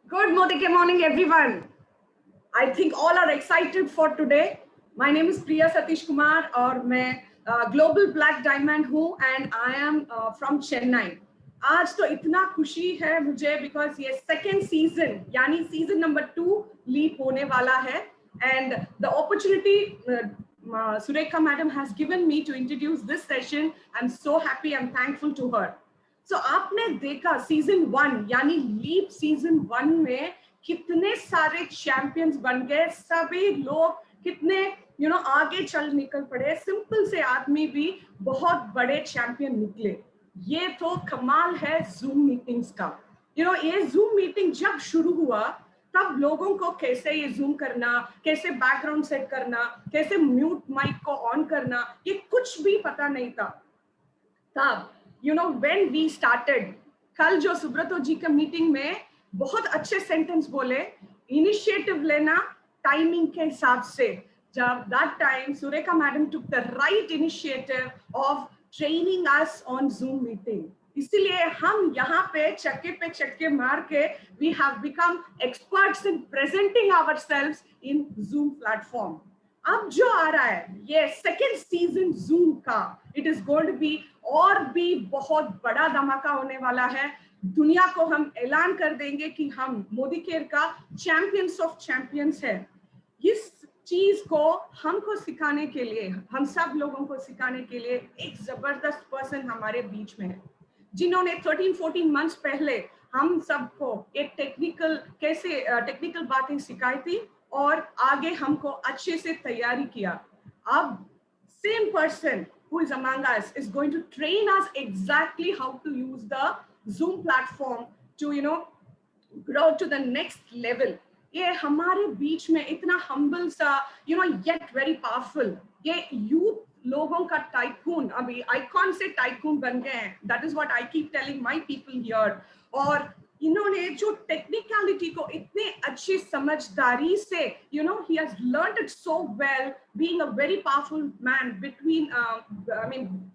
Good morning, everyone. I think all are excited for today. My name is Priya Satish Kumar और मैं Global Black Diamond हूँ and I am from Chennai. आज तो इतना खुशी है मुझे because ये second season यानी season number 2 leap होने वाला है and the opportunity Surekha madam has given me to introduce this session. I'm so happy. I'm thankful to her. So आपने देखा सीजन 1 यानी लीप सीजन 1 में कितने सारे चैंपियंस बन गए, सभी लोग कितने आगे चल निकल पड़े, सिंपल से आदमी भी बहुत बड़े चैंपियन निकले। ये तो कमाल है जूम मीटिंग्स का। ये जूम मीटिंग जब शुरू हुआ तब लोगों को कैसे ये जूम करना, कैसे बैकग्राउंड सेट करना, कैसे म्यूट माइक को ऑन करना, ये कुछ भी पता नहीं था तब। when we started, कल जो सुब्रतो जी का मीटिंग में बहुत अच्छे सेंटेंस बोले, इनिशिएटिव लेना टाइमिंग के हिसाब से। जब that time Surekha madam took the right initiative of training us on Zoom meeting, इसीलिए हम यहाँ पे चक्के मार के we have become experts in presenting ourselves in Zoom platform. अब जो आ रहा है ये सेकेंड सीजन जूम का, it is going to be और भी बहुत बड़ा धमाका होने वाला है। दुनिया को हम ऐलान कर देंगे कि हम मोदी केयर का चैंपियंस ऑफ चैंपियंस है। इस चीज को हमको सिखाने के लिए, हम सब लोगों को सिखाने के लिए एक जबरदस्त पर्सन हमारे बीच में है, जिन्होंने 13-14 मंथ्स पहले हम सबको एक टेक्निकल बातें सिखाई थी और आगे हमको अच्छे से तैयारी किया। अब same person who is among us is going to train us exactly how to use the Zoom platform to grow to the next level. ये हमारे बीच में इतना humble सा yet very powerful, ये youth लोगों का टाइकून, अभी आइकॉन से टाइकून बन गए हैं। That is what I keep telling my people here. और इन्होंने जो टेक्निकलिटी को इतने अच्छी समझदारी से he has learned it so well, being a very powerful man between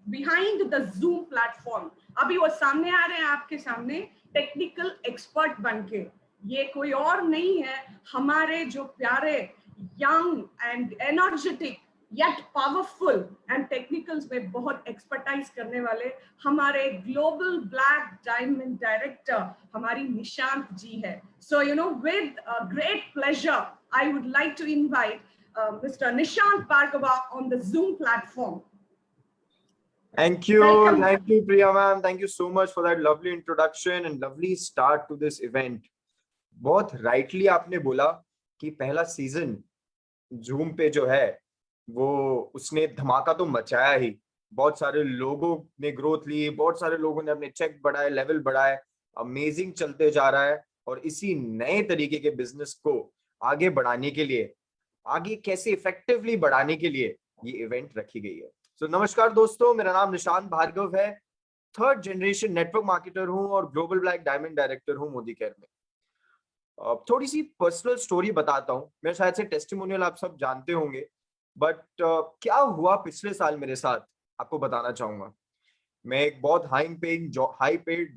behind the zoom platform. अभी वो सामने आ रहे हैं आपके सामने टेक्निकल एक्सपर्ट बन के। ये कोई और नहीं है, हमारे जो प्यारे young and energetic yet powerful and technicals में बहुत expertise करने वाले हमारे global black diamond director हमारी निशांत जी है। So with great pleasure I would like to invite Mr. Nishant Bhargava on the Zoom platform. Thank you. Welcome. Thank you, Priya ma'am. Thank you so much for that lovely introduction and lovely start to this event. बहुत rightly आपने बोला कि पहला season Zoom पे जो है वो उसने धमाका तो मचाया ही। बहुत सारे लोगों ने ग्रोथ ली, बहुत सारे लोगों ने अपने चेक बढ़ाए, लेवल बढ़ाए, अमेजिंग चलते जा रहा है। और इसी नए तरीके के बिजनेस को आगे बढ़ाने के लिए, आगे कैसे इफेक्टिवली बढ़ाने के लिए ये इवेंट रखी गई है। सो नमस्कार दोस्तों, मेरा नाम निशांत भार्गव है, थर्ड जनरेशन नेटवर्क मार्केटर हूं और ग्लोबल ब्लैक डायमंड डायरेक्टर हूं मोदी केयर में। थोड़ी सी पर्सनल स्टोरी बताता हूं। मैं शायद से टेस्टिमोनियल आप सब जानते होंगे, बट क्या हुआ पिछले साल मेरे साथ आपको बताना चाहूंगा। मैं एक बहुत हाई पेड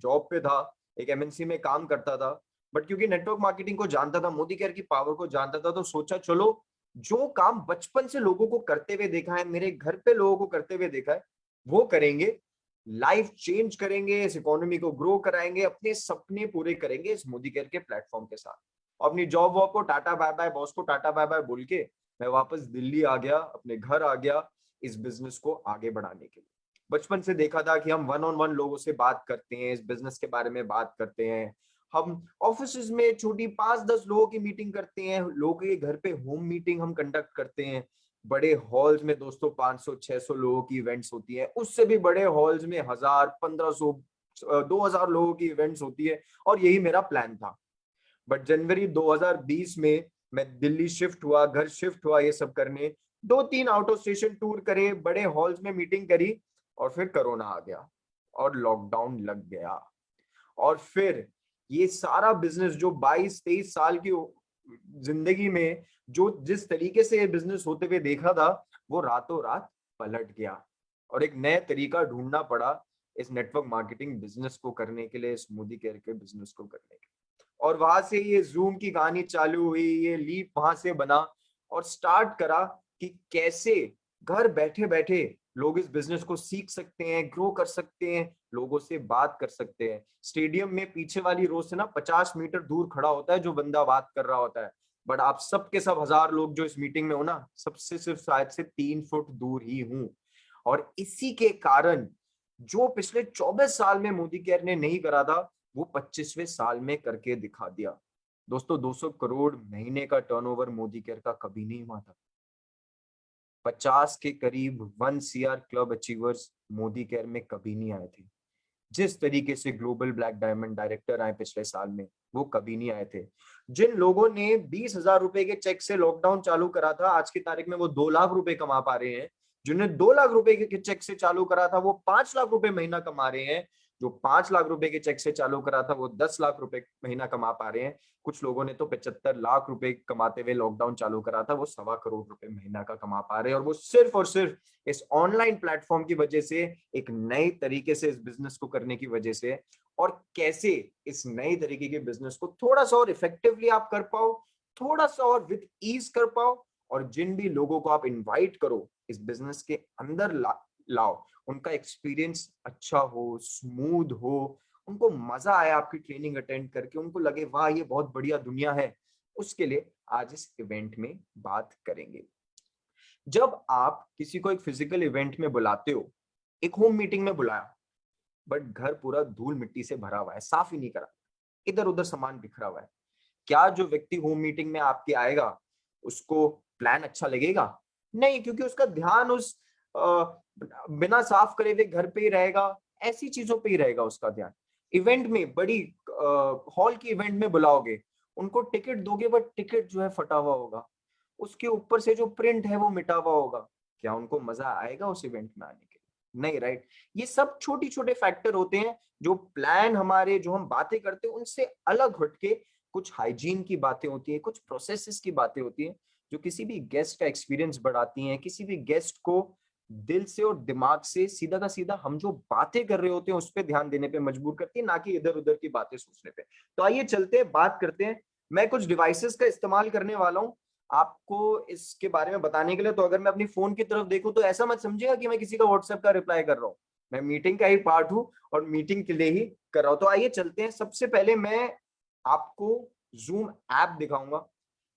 जॉब पे था, एक एमएनसी में काम करता था, बट क्योंकि नेटवर्क मार्केटिंग को जानता था, मोदी केयर की पावर को जानता था, तो सोचा चलो जो काम बचपन से लोगों को करते हुए देखा है, मेरे घर पे लोगों को करते हुए देखा है, वो करेंगे, लाइफ चेंज करेंगे, इस इकोनॉमी को ग्रो कराएंगे, अपने सपने पूरे करेंगे इस मोदी केयर के प्लेटफॉर्म के साथ। अपनी जॉब वॉब को टाटा बाय बाय, बॉस को टाटा बाय बाय बोल के मैं वापस दिल्ली आ गया, अपने घर आ गया इस बिजनेस को आगे बढ़ाने के लिए। बचपन से देखा था कि हम वन ऑन वन लोगों से बात करते हैं, इस बिजनेस के बारे में बात करते हैं, हम ऑफिस में छोटी 5-10 लोगों की मीटिंग करते हैं, लोगों के घर पे होम मीटिंग हम कंडक्ट करते हैं, बड़े हॉल्स में दोस्तों 500-600 लोगों की इवेंट्स होती है, उससे भी बड़े हॉल्स में 1000-1500-2000 लोगों की इवेंट्स होती है, और यही मेरा प्लान था। बट जनवरी 2020 में मैं दिल्ली शिफ्ट हुआ, घर शिफ्ट हुआ, ये सब करने 2-3 आउट ऑफ स्टेशन टूर करे, बड़े हॉल्स में मीटिंग करी, और फिर कोरोना आ गया और लॉकडाउन लग गया। और फिर ये सारा बिजनेस जो 22-23 साल की जिंदगी में जो जिस तरीके से ये बिजनेस होते हुए देखा था, वो रातों रात पलट गया और एक नया तरीका ढूंढना पड़ा इस नेटवर्क मार्केटिंग बिजनेस को करने के लिए, इस मोदी केयर के बिजनेस को करने के लिए। और वहां से ये जूम की कहानी चालू हुई, ये लीप वहां से बना और स्टार्ट करा कि कैसे घर बैठे बैठे लोग इस बिजनेस को सीख सकते हैं, ग्रो कर सकते हैं, लोगों से बात कर सकते हैं। स्टेडियम में पीछे वाली रो से ना 50 मीटर दूर खड़ा होता है जो बंदा बात कर रहा होता है, बट आप सब के सब 1000 लोग जो इस मीटिंग में हो ना, सबसे सिर्फ शायद से 3 फुट दूर ही हूं। और इसी के कारण जो पिछले 24 साल में मोदी केयर ने नहीं करा था, वो 25वें साल में करके दिखा दिया। दोस्तों 200 करोड़ महीने का टर्नओवर मोदी केयर का कभी नहीं हुआ था। 50 के करीब 1 CR club achievers Modi care में कभी नहीं आए थे। जिस तरीके से ग्लोबल ब्लैक डायमंड डायरेक्टर आए पिछले साल में, वो कभी नहीं आए थे। जिन लोगों ने 20,000 रुपए के चेक से लॉकडाउन चालू करा था, आज की तारीख में वो 2 लाख रुपए कमा पा रहे हैं। जिन्होंने 2 लाख रुपए के चेक से चालू करा था, वो 5 लाख रुपए महीना कमा रहे हैं। जो 5 लाख रुपए के चेक से चालू करा था, वो 10 लाख रुपए महीना कमा पा रहे हैं। कुछ लोगों ने तो 75 लाख रुपए कमाते हुए लॉकडाउन चालू करा था, वो 1.25 करोड़ महीना का कमा पा रहे हैं। और वो सिर्फ और सिर्फ इस ऑनलाइन प्लेटफॉर्म की वजह से, एक नए तरीके से इस बिजनेस को करने की वजह से। और कैसे इस नई तरीके के बिजनेस को थोड़ा सा और इफेक्टिवली आप कर पाओ, थोड़ा सा और विद ईज कर पाओ, और जिन भी लोगों को आप इनवाइट करो इस बिजनेस के अंदर लाओ, उनका एक्सपीरियंस अच्छा हो, स्मूथ हो, उनको मजा आए आपकी ट्रेनिंग अटेंड करके, उनको लगे वाह ये बहुत बढ़िया दुनिया है। उसके लिए आज इस इवेंट में बात करेंगे। जब आप किसी को एक फिजिकल इवेंट में बुलाते हो, एक होम मीटिंग में बुलाया, बट घर पूरा धूल मिट्टी से भरा हुआ है, साफ ही नहीं करा, इधर उधर सामान बिखरा हुआ है, क्या जो व्यक्ति होम मीटिंग में आपके आएगा उसको प्लान अच्छा लगेगा? नहीं, क्योंकि उसका ध्यान उस बिना साफ करे हुए घर पे ही रहेगा, ऐसी चीजों पे ही रहेगा उसका ध्यान। इवेंट में बड़ी हॉल की इवेंट में बुलाओगे, उनको टिकट दोगे, बट टिकट जो है फटा हुआ होगा, उसके ऊपर से जो प्रिंट है वो मिटा हुआ होगा, क्या उनको मजा आएगा उस इवेंट में आने के लिए? नहीं, राइट। ये सब छोटी छोटे फैक्टर होते हैं जो प्लान हमारे, जो हम बातें करते हैं उनसे अलग हटके कुछ हाइजीन की बातें होती है, कुछ प्रोसेसेस की बातें होती है, जो किसी भी गेस्ट का एक्सपीरियंस बढ़ाती हैं, किसी भी गेस्ट को दिल से और दिमाग से सीधा का सीधा हम जो बातें कर रहे होते हैं उस पर ध्यान देने पे मजबूर करती है, ना कि इधर उधर की बातें सोचने पे। तो आइए चलते हैं, बात करते हैं। मैं कुछ डिवाइसेस का इस्तेमाल करने वाला हूँ आपको इसके बारे में बताने के लिए। तो अगर मैं अपनी फोन की तरफ देखूं तो ऐसा मत समझिएगा कि मैं किसी का व्हाट्सएप का रिप्लाई कर रहा हूँ, मैं मीटिंग का ही पार्ट हूँ और मीटिंग के लिए ही कर रहा हूँ। तो आइए चलते हैं। सबसे पहले मैं आपको जूम ऐप दिखाऊंगा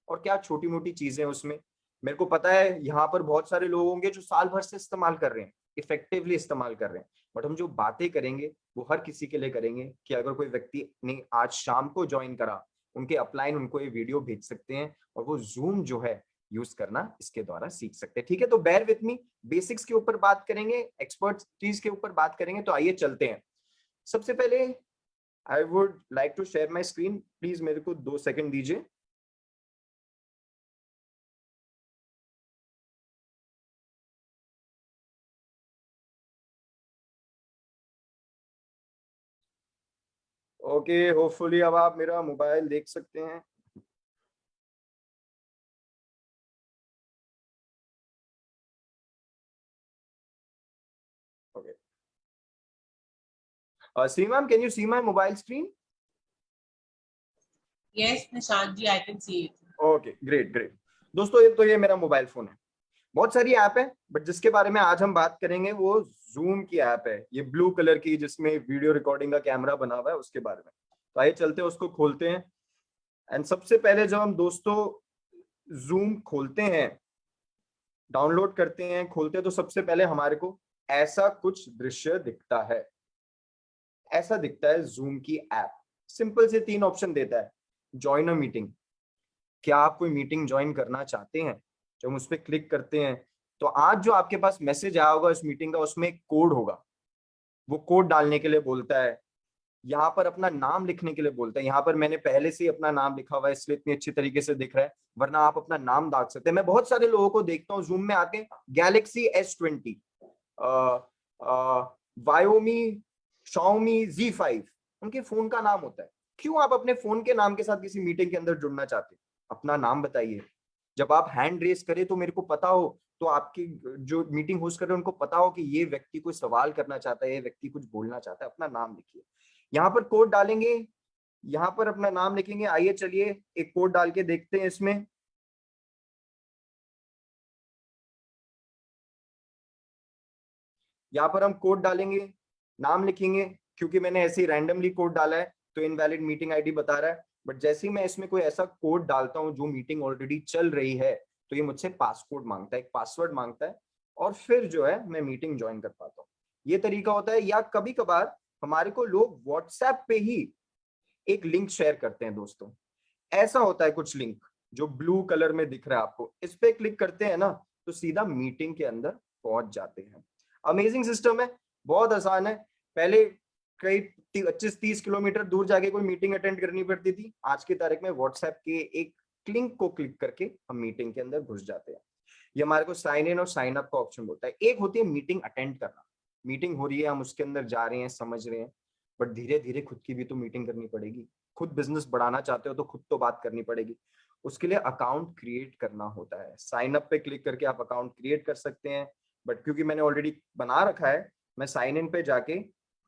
और क्या छोटी मोटी चीजें उसमें। मेरे को पता है यहाँ पर बहुत सारे लोग होंगे जो साल भर से इस्तेमाल कर रहे हैं, इफेक्टिवली इस्तेमाल कर रहे हैं, बट हम जो बातें करेंगे वो हर किसी के लिए करेंगे कि अगर कोई व्यक्ति ने आज शाम को ज्वाइन करा, उनके अपलाइन उनको ये वीडियो भेज सकते हैं और वो जूम जो है यूज करना इसके द्वारा सीख सकते हैं। ठीक है, तो बेयर विथ मी, बेसिक्स के ऊपर बात करेंगे, एक्सपर्टीज के ऊपर बात करेंगे। तो आइए चलते हैं। सबसे पहले I would like to share my screen, please मेरे को 2 सेकंड दीजिए। ओके, होपफुली अब आप मेरा मोबाइल देख सकते हैं। Okay, Seema, can you see my mobile screen? Yes, Nishant ji, I can see it. Okay, great great. दोस्तों ये मेरा मोबाइल फोन है। बहुत सारी ऐप है, बट जिसके बारे में आज हम बात करेंगे वो जूम की ऐप है, ये ब्लू कलर की जिसमें वीडियो रिकॉर्डिंग का कैमरा बना हुआ है, उसके बारे में। तो आइए चलते हैं, उसको खोलते हैं। एंड सबसे पहले जब हम दोस्तों जूम खोलते हैं, डाउनलोड करते हैं, खोलते हैं, तो सबसे पहले हमारे को ऐसा कुछ दृश्य दिखता है। ऐसा दिखता है जूम की ऐप। सिंपल से 3 ऑप्शन देता है। ज्वाइन अ मीटिंग, क्या आप कोई मीटिंग ज्वाइन करना चाहते हैं? जब हम उस पर क्लिक करते हैं तो आज जो आपके पास मैसेज आया होगा इस मीटिंग का, उसमें एक कोड होगा, वो कोड डालने के लिए बोलता है। यहाँ पर अपना नाम लिखने के लिए बोलता है। यहाँ पर मैंने पहले से ही अपना नाम लिखा हुआ है, इसलिए इतनी अच्छी तरीके से दिख रहा है, वरना आप अपना नाम दाग सकते हैं। मैं बहुत सारे लोगों को देखता हूँ जूम में आते हैं, गैलेक्सी S20, वायोमी, शाओमी Z5, उनके फोन का नाम होता है। क्यों आप अपने फोन के नाम के साथ किसी मीटिंग के अंदर जुड़ना चाहते हैं? अपना नाम बताइए। जब आप हैंड रेस करें तो मेरे को पता हो, तो आपकी जो मीटिंग होस्ट कर रहे हैं उनको पता हो कि ये व्यक्ति कोई सवाल करना चाहता है, ये व्यक्ति कुछ बोलना चाहता है। अपना नाम लिखिए। यहाँ पर कोड डालेंगे, यहाँ पर अपना नाम लिखेंगे। आइए चलिए एक कोड डाल के देखते हैं इसमें। यहाँ पर हम कोड डालेंगे, नाम लिखेंगे। क्योंकि मैंने ऐसे ही रैंडमली कोड डाला है तो इनवैलिड मीटिंग आईडी बता रहा है, बट जैसे ही मैं इसमें कोई ऐसा कोड डालता हूँ जो मीटिंग ऑलरेडी चल रही है तो ये मुझसे पासकोड मांगता है, एक पासवर्ड मांगता है, और फिर जो है मैं मीटिंग ज्वाइन कर पाता हूँ। ये तरीका होता है। या कभी कभार हमारे को लोग व्हाट्सएप पे ही एक लिंक शेयर करते हैं दोस्तों। ऐसा होता है कुछ लिंक जो ब्लू कलर में दिख रहा है आपको, इस पे क्लिक करते हैं ना तो सीधा मीटिंग के अंदर पहुंच जाते हैं। अमेजिंग सिस्टम है, बहुत आसान है। पहले कई 25-30 किलोमीटर दूर जाके कोई मीटिंग अटेंड करनी पड़ती थी, आज की तारीख में व्हाट्सएप के एक लिंक को क्लिक करके हम मीटिंग के अंदर घुस जाते हैं। ये हमारे को साइन इन और साइन अप का ऑप्शन बोलता है। एक होती है मीटिंग अटेंड करना, मीटिंग हो रही है, हम उसके अंदर जा रहे हैं, समझ रहे हैं, बट धीरे धीरे खुद की भी तो मीटिंग करनी पड़ेगी। खुद बिजनेस बढ़ाना चाहते हो तो खुद तो बात करनी पड़ेगी। उसके लिए अकाउंट क्रिएट करना होता है। साइन अप पे क्लिक करके आप अकाउंट क्रिएट कर सकते हैं, बट क्योंकि मैंने ऑलरेडी बना रखा है, मैं साइन इन पे जाके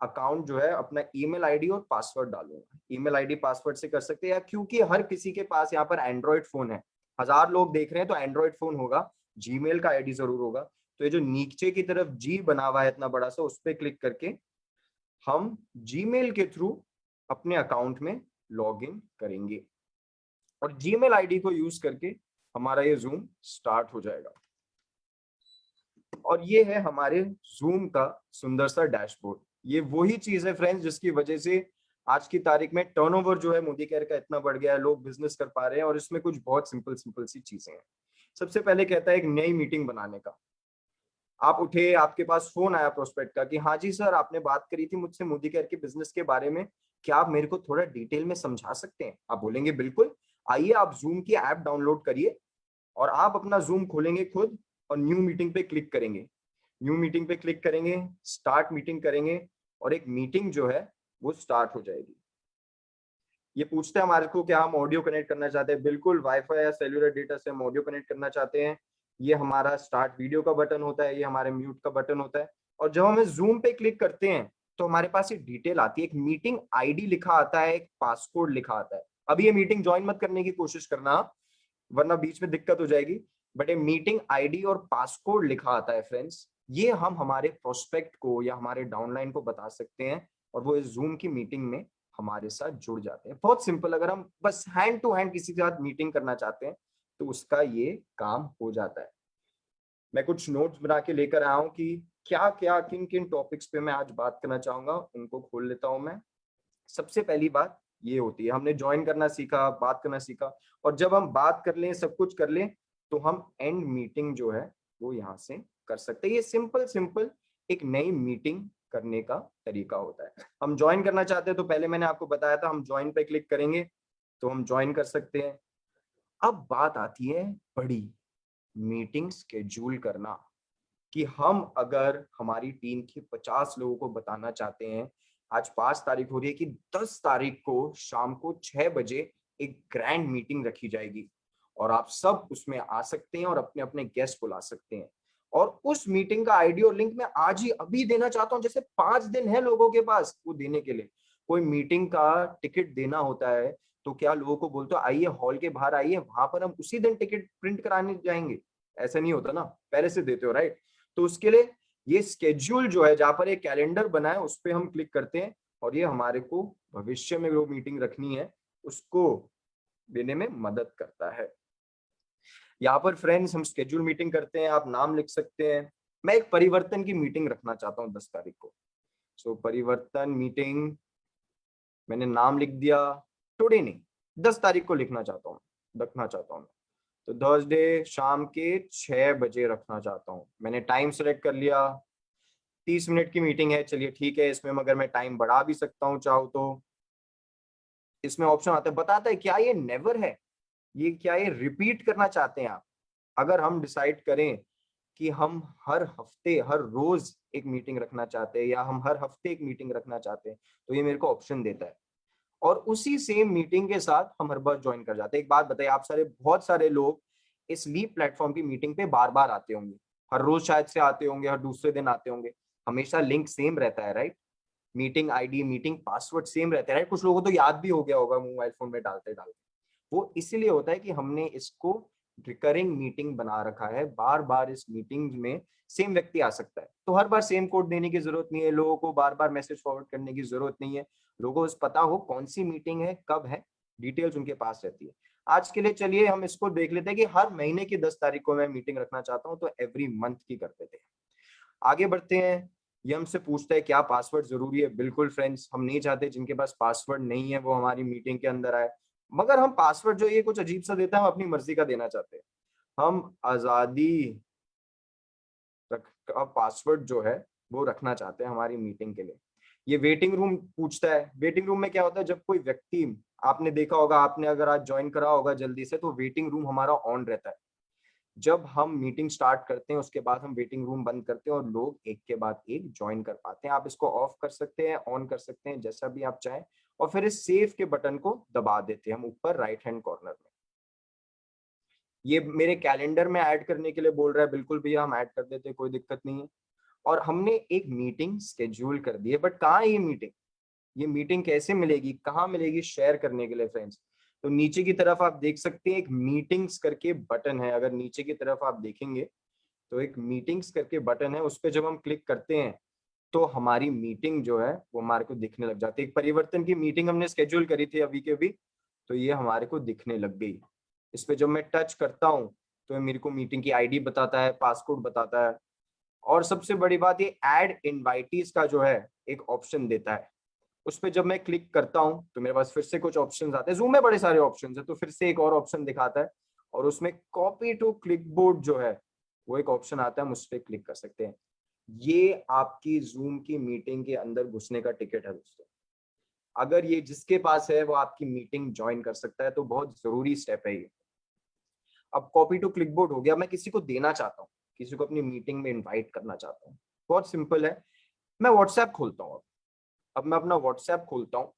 अकाउंट जो है अपना ईमेल आईडी और पासवर्ड डालूंगा। ईमेल आईडी पासवर्ड से कर सकते हैं, या क्योंकि हर किसी के पास यहाँ पर एंड्रॉइड फोन है, 1000 लोग देख रहे हैं तो एंड्रॉइड फोन होगा, जीमेल का आईडी जरूर होगा। तो ये जो नीचे की तरफ जी बना हुआ है इतना बड़ा सा, उस पर क्लिक करके हम जीमेल के थ्रू अपने अकाउंट में लॉग इन करेंगे और जीमेल आईडी को यूज करके हमारा ये जूम स्टार्ट हो जाएगा। और ये है हमारे जूम का सुंदर सा डैशबोर्ड। ये वही चीज है फ्रेंड्स जिसकी वजह से आज की तारीख में टर्नओवर जो है मोदी केयर का इतना बढ़ गया है, लोग बिजनेस कर पा रहे हैं। और इसमें कुछ बहुत सिंपल सिंपल सी चीजें हैं। सबसे पहले कहता है एक नई मीटिंग बनाने का। आप उठे, आपके पास फोन आया प्रोस्पेक्ट का कि हाँ जी सर, आपने बात करी थी मुझसे मोदी केयर के बिजनेस के बारे में, क्या आप मेरे को थोड़ा डिटेल में समझा सकते हैं? आप बोलेंगे बिल्कुल, आइए आप जूम की ऐप डाउनलोड करिए और आप अपना जूम खोलेंगे खुद और न्यू मीटिंग पे क्लिक करेंगे। न्यू मीटिंग पे क्लिक करेंगे, स्टार्ट मीटिंग करेंगे और एक मीटिंग जो है वो स्टार्ट हो जाएगी। ये पूछते हैं हमारे को क्या हम ऑडियो कनेक्ट करना चाहते हैं? बिल्कुल, वाईफाई या सेल्युलर डेटा से हम ऑडियो कनेक्ट करना चाहते हैं। ये हमारा स्टार्ट वीडियो का बटन होता है, ये हमारे म्यूट का बटन होता है। और जब हम जूम पे क्लिक करते हैं तो हमारे पास एक डिटेल आती है, एक मीटिंग आईडी लिखा आता है, एक पासकोड लिखा आता है। अभी ये मीटिंग ज्वाइन मत करने की कोशिश करना, वरना बीच में दिक्कत हो जाएगी। बट ये मीटिंग आईडी और पासकोड लिखा आता है फ्रेंड्स, ये हम हमारे प्रोस्पेक्ट को या हमारे डाउनलाइन को बता सकते हैं और वो इस जूम की मीटिंग में हमारे साथ जुड़ जाते हैं। बहुत सिंपल, अगर हम बस हैंड टू हैंड किसी के साथ मीटिंग करना चाहते हैं तो उसका ये काम हो जाता है। मैं कुछ नोट्स बना के लेकर आया हूं कि क्या क्या किन किन टॉपिक्स पे मैं आज बात करना चाहूंगा, उनको खोल लेता हूं मैं। सबसे पहली बात ये होती है, हमने ज्वाइन करना सीखा, बात करना सीखा, और जब हम बात कर लें, सब कुछ कर लें, तो हम एंड मीटिंग जो है वो यहाँ से कर सकते हैं। ये सिंपल सिंपल एक नई मीटिंग करने का तरीका होता है। हम ज्वाइन करना चाहते हैं तो पहले मैंने आपको बताया था, हम ज्वाइन पे क्लिक करेंगे तो हम ज्वाइन कर सकते हैं। अब बात आती है बड़ी, मीटिंग स्केड्यूल करना, कि हम अगर हमारी टीम के 50 लोगों को बताना चाहते हैं, आज 5 तारीख हो रही है, कि 10 तारीख को शाम को 6 बजे एक ग्रैंड मीटिंग रखी जाएगी और आप सब उसमें आ सकते हैं और अपने अपने गेस्ट बुला सकते हैं। और उस मीटिंग का आईडी और लिंक मैं आज ही अभी देना चाहता हूं। जैसे 5 दिन है लोगों के पास वो देने के लिए। कोई मीटिंग का टिकट देना होता है तो क्या लोगों को बोलते हो आइए हॉल के बाहर आइए, वहां पर हम उसी दिन टिकट प्रिंट कराने जाएंगे? ऐसा नहीं होता ना, पहले से देते हो, राइट? तो उसके लिए ये स्केड्यूल जो है, जहां पर एक कैलेंडर बना है, उस पर हम क्लिक करते हैं और ये हमारे को भविष्य में जो मीटिंग रखनी है उसको देने में मदद करता है। यहाँ पर फ्रेंड्स हम स्केड्यूल मीटिंग करते हैं, आप नाम लिख सकते हैं। मैं एक परिवर्तन की मीटिंग रखना चाहता हूँ 10 तारीख को। सो परिवर्तन मीटिंग मैंने नाम लिख दिया। टुडे नहीं, 10 तारीख को रखना चाहता हूँ। तो थर्सडे शाम के 6 बजे रखना चाहता हूँ। मैंने टाइम सेलेक्ट कर लिया, 30 मिनट की मीटिंग है, चलिए ठीक है। इसमें अगर मैं टाइम बढ़ा भी सकता हूँ चाहो तो। इसमें ऑप्शन आता है, बताता है क्या ये नेवर है, ये क्या ये रिपीट करना चाहते हैं आप। अगर हम डिसाइड करें कि हम हर हफ्ते हर रोज एक मीटिंग रखना चाहते हैं या हम हर हफ्ते एक मीटिंग रखना चाहते हैं, तो ये मेरे को ऑप्शन देता है और उसी सेम मीटिंग के साथ हम हर बार ज्वाइन कर जाते हैं। एक बात बताइए, आप सारे बहुत सारे लोग इस लीप प्लेटफॉर्म की मीटिंग पे बार बार आते होंगे, हर रोज शायद से आते होंगे, हर दूसरे दिन आते होंगे, हमेशा लिंक सेम रहता है, right? Meeting ID, meeting password same रहते हैं, कुछ लोगों को तो याद भी हो गया होगा मोबाइल फोन में डालते डालते। वो इसीलिए होता है कि हमने इसको रिकरिंग मीटिंग बना रखा है, बार बार इस मीटिंग में सेम व्यक्ति आ सकता है, तो हर बार सेम कोड देने की जरूरत नहीं है, लोगों को बार बार मैसेज फॉरवर्ड करने की जरूरत नहीं है, लोगों को पता हो कौन सी मीटिंग है, कब है, डिटेल्स उनके पास रहती है। आज के लिए चलिए हम इसको देख लेते हैं कि हर महीने की 10 तारीख को मैं मीटिंग रखना चाहता हूं, तो एवरी मंथ की कर देते हैं। आगे बढ़ते हैं। ये हमसे पूछता है क्या पासवर्ड जरूरी है। बिल्कुल फ्रेंड्स, हम नहीं चाहते जिनके पास पासवर्ड नहीं है वो हमारी मीटिंग के अंदर आए, मगर हम पासवर्ड जो ये कुछ अजीब सा देता है, हम अपनी मर्जी का देना चाहते हैं, हम आजादी का पासवर्ड जो है वो रखना चाहते हैं हमारी मीटिंग के लिए। ये वेटिंग रूम पूछता है। वेटिंग रूम में क्या होता है, जब कोई व्यक्ति, आपने देखा होगा, आपने अगर आज ज्वाइन करा होगा जल्दी से, तो वेटिंग रूम हमारा ऑन रहता है। जब हम मीटिंग स्टार्ट करते हैं उसके बाद हम वेटिंग रूम बंद करते हैं और लोग एक के बाद एक ज्वाइन कर पाते हैं। आप इसको ऑफ कर सकते हैं, ऑन कर सकते हैं, जैसा भी आप चाहें, और फिर इस सेव के बटन को दबा देते हैं हम ऊपर राइट हैंड कॉर्नर में। ये मेरे कैलेंडर में ऐड करने के लिए बोल रहा है, बिल्कुल भैया हम ऐड कर देते हैं, कोई दिक्कत नहीं है। और हमने एक मीटिंग स्केड्यूल कर दी है, बट कहाँ है ये मीटिंग, ये मीटिंग कैसे मिलेगी, कहाँ मिलेगी शेयर करने के लिए फ्रेंड्स। तो नीचे की तरफ आप देख सकते हैं एक मीटिंग्स करके बटन है, अगर नीचे की तरफ आप देखेंगे तो एक मीटिंग्स करके बटन है, उस पर जब हम क्लिक करते हैं तो हमारी मीटिंग जो है वो हमारे को दिखने लग जाती है। एक परिवर्तन की मीटिंग हमने स्केड्यूल करी थी अभी के अभी, तो ये हमारे को दिखने लग गई। इस पे जब मैं टच करता हूँ तो मेरे को मीटिंग की आईडी बताता है, पासकोड बताता है, और सबसे बड़ी बात ये ऐड इनवाइटीज का जो है एक ऑप्शन देता है। उस पर जब मैं क्लिक करता हूँ तो मेरे पास फिर से कुछ ऑप्शंस आते हैं, जूम में बड़े सारे ऑप्शंस है, तो फिर से एक और ऑप्शन दिखाता है, और उसमें कॉपी टू क्लिकबोर्ड जो है वो एक ऑप्शन आता है, हम उस पर क्लिक कर सकते हैं। ये आपकी जूम की मीटिंग के अंदर घुसने का टिकट है दोस्तों। अगर ये जिसके पास है वो आपकी मीटिंग ज्वाइन कर सकता है, तो बहुत जरूरी स्टेप है ये। अब कॉपी टू क्लिकबोर्ड हो गया, मैं किसी को देना चाहता हूँ, किसी को अपनी मीटिंग में इन्वाइट करना चाहता हूँ, बहुत सिंपल है। मैं व्हाट्सएप खोलता हूँ। अब मैं अपना व्हाट्सएप खोलता हूँ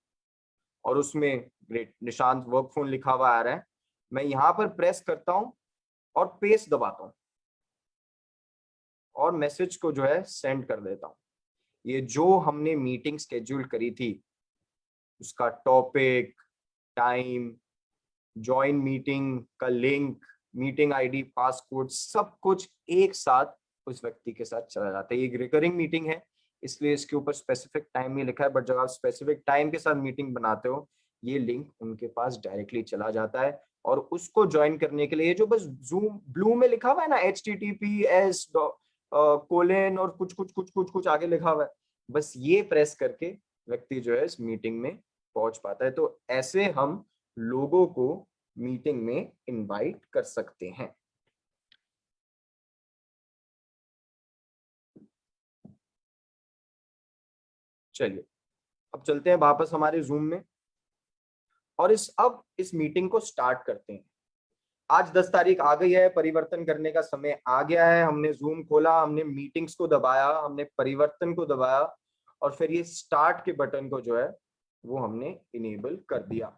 और उसमें ग्रेट निशांत वर्क फोन लिखा हुआ आ रहा है, मैं यहाँ पर प्रेस करता हूँ और पेस्ट दबाता हूँ और मैसेज को जो है सेंड कर देता हूँ। ये जो हमने मीटिंग स्केड्यूल करी थी उसका टॉपिक, टाइम, ज्वाइन मीटिंग का लिंक, मीटिंग आईडी, पासकोड, सब कुछ एक साथ उस व्यक्ति के साथ चला जाता है। ये एक रिकरिंग मीटिंग है इसलिए इसके ऊपर स्पेसिफिक टाइम नहीं लिखा है, बट जब आप स्पेसिफिक टाइम के साथ मीटिंग बनाते हो ये लिंक उनके पास डायरेक्टली चला जाता है। और उसको ज्वाइन करने के लिए ये जो बस जूम ब्लू में लिखा हुआ है ना, HTTPS कोलेन और कुछ कुछ कुछ कुछ कुछ आगे लिखा हुआ है, बस ये प्रेस करके व्यक्ति जो है इस मीटिंग में पहुंच पाता है। तो ऐसे हम लोगों को मीटिंग में इनवाइट कर सकते हैं। चलिए अब चलते हैं वापस हमारे जूम में और इस मीटिंग को स्टार्ट करते हैं। आज 10 तारीख आ गई है, परिवर्तन करने का समय आ गया है। हमने जूम खोला, हमने मीटिंग्स को दबाया, हमने परिवर्तन को दबाया और फिर ये स्टार्ट के बटन को जो है वो हमने इनेबल कर दिया।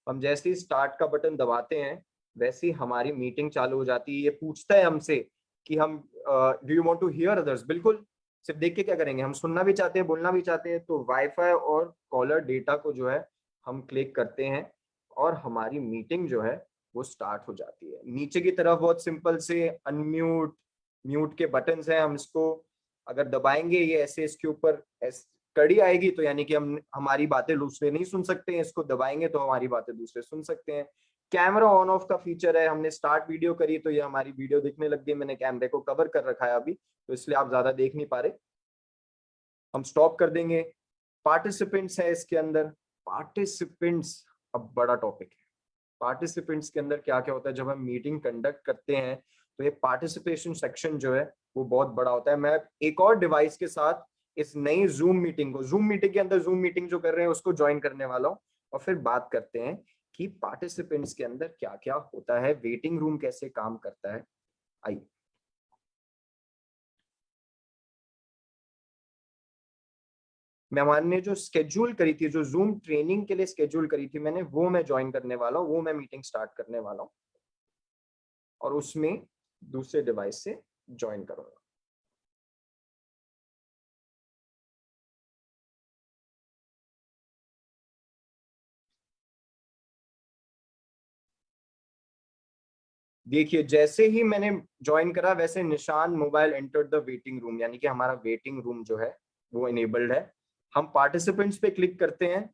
हम जैसे ही स्टार्ट का बटन दबाते हैं वैसे ही हमारी मीटिंग चालू हो जाती है। ये पूछता है हमसे कि हम do you want to hear others. बिल्कुल, सिर्फ देख के क्या करेंगे, हम सुनना भी चाहते हैं, बोलना भी चाहते हैं, तो वाईफाई और कॉलर डेटा को जो है हम क्लिक करते हैं और हमारी मीटिंग जो है वो स्टार्ट हो जाती है। नीचे की तरफ बहुत सिंपल से अनम्यूट, म्यूट के बटन हैं, हम इसको अगर दबाएंगे ये ऐसे इसके ऊपर कड़ी आएगी, तो यानी कि हम हमारी बातें दूसरे नहीं सुन सकते हैं, इसको दबाएंगे तो हमारी बातें दूसरे सुन सकते हैं। कैमरा ऑन ऑफ का फीचर है, हमने स्टार्ट वीडियो करी तो ये हमारी वीडियो दिखने लग गई, मैंने कैमरे को कवर कर रखा है अभी तो इसलिए आप ज्यादा देख नहीं पा रहे। हम स्टॉप कर देंगे। पार्टिसिपेंट्स है इसके अंदर। पार्टिसिपेंट्स अब बड़ा टॉपिक है। पार्टिसिपेंट्स के अंदर क्या क्या होता है, जब हम मीटिंग कंडक्ट करते हैं तो ये पार्टिसिपेशन सेक्शन जो है वो बहुत बड़ा होता है। मैं एक और डिवाइस के साथ इस नई जूम मीटिंग को, जूम मीटिंग के अंदर जूम मीटिंग जो कर रहे हैं उसको ज्वाइन करने वाला हूँ और फिर बात करते हैं कि पार्टिसिपेंट्स के अंदर क्या क्या होता है, वेटिंग रूम कैसे काम करता है। आइए, मैंने जो स्केड्यूल करी थी, जो जूम ट्रेनिंग के लिए स्केड्यूल करी थी मैंने, वो मैं ज्वाइन करने वाला हूँ, वो मैं मीटिंग स्टार्ट करने वाला हूँ और उसमें दूसरे डिवाइस से ज्वाइन करूंगा। देखिए जैसे ही मैंने ज्वाइन करा वैसे निशान mobile entered the waiting room, यानी कि हमारा वेटिंग रूम जो है वो इनेबल्ड है। हम पार्टिसिपेंट्स पे क्लिक करते हैं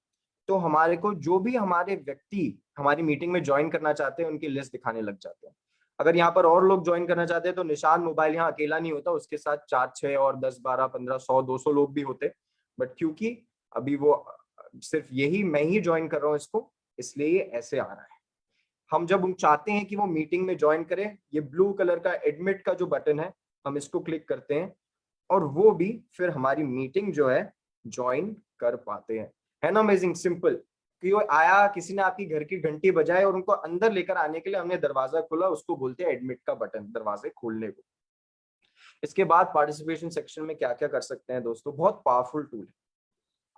तो हमारे को जो भी हमारे व्यक्ति हमारी मीटिंग में ज्वाइन करना चाहते हैं उनकी लिस्ट दिखाने लग जाते हैं। अगर यहाँ पर और लोग ज्वाइन करना चाहते हैं तो निशान मोबाइल यहाँ अकेला नहीं होता, उसके साथ 4-6 और 10-12-15-100-200 लोग भी होते। बट क्योंकि अभी वो सिर्फ यही मैं ही ज्वाइन कर रहा हूँ इसको, इसलिए ये ऐसे आ रहा है। हम जब चाहते हैं कि वो मीटिंग में ज्वाइन करें, ये ब्लू कलर का एडमिट का जो बटन है हम इसको क्लिक करते हैं और वो भी फिर हमारी मीटिंग जो है ज्वाइन कर पाते हैं। है ना अमेजिंग सिंपल। कि वो आया, किसी ने आपकी घर की घंटी बजाई और उनको अंदर लेकर आने के लिए हमने दरवाजा खोला, उसको बोलते हैं एडमिट का बटन, दरवाजे खोलने को। इसके बाद पार्टिसिपेशन सेक्शन में क्या क्या कर सकते हैं दोस्तों, बहुत पावरफुल टूल है।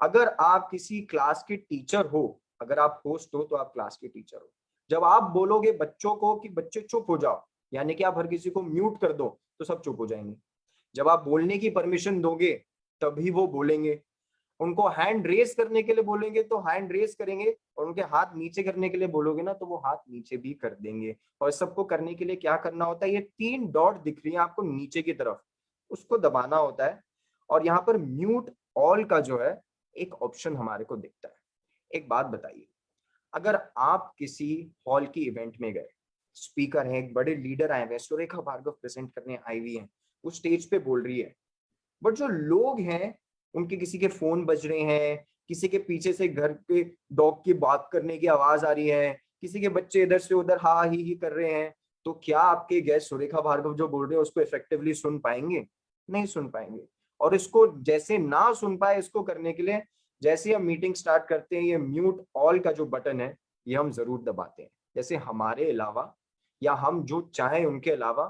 अगर आप किसी क्लास के टीचर हो, अगर आप होस्ट हो तो आप क्लास के टीचर हो, जब आप बोलोगे बच्चों को कि बच्चे चुप हो जाओ, यानी कि आप हर किसी को म्यूट कर दो, तो सब चुप हो जाएंगे। जब आप बोलने की परमिशन दोगे तभी वो बोलेंगे। उनको हैंड रेस करने के लिए बोलेंगे तो हैंड रेस करेंगे, और उनके हाथ नीचे करने के लिए बोलोगे ना तो वो हाथ नीचे भी कर देंगे। और सबको करने के लिए क्या करना होता है, ये 3 डॉट दिख रही है आपको नीचे की तरफ, उसको दबाना होता है। और यहाँ पर म्यूट ऑल का जो है एक ऑप्शन हमारे को दिखता है। एक बात बताइए, अगर आप किसी हॉल की इवेंट में गए, स्पीकर है, एक बड़े लीडर आए हुए, सुरेखा भार्गव प्रेजेंट करने आई हुई है, वो स्टेज पे बोल रही है, बट जो लोग हैं उनके किसी के फोन बज रहे हैं, किसी के पीछे से घर के डॉग की बात करने की आवाज आ रही है, किसी के बच्चे इधर से उधर हा ही कर रहे हैं, तो क्या आपके गेस्ट सुरेखा भार्गव जो बोल रहे हैं उसको इफेक्टिवली सुन पाएंगे? नहीं सुन पाएंगे। और इसको जैसे ना सुन पाए, इसको करने के लिए जैसे ही हम मीटिंग स्टार्ट करते हैं, ये म्यूट ऑल का जो बटन है ये हम जरूर दबाते हैं। जैसे हमारे अलावा या हम जो चाहें उनके अलावा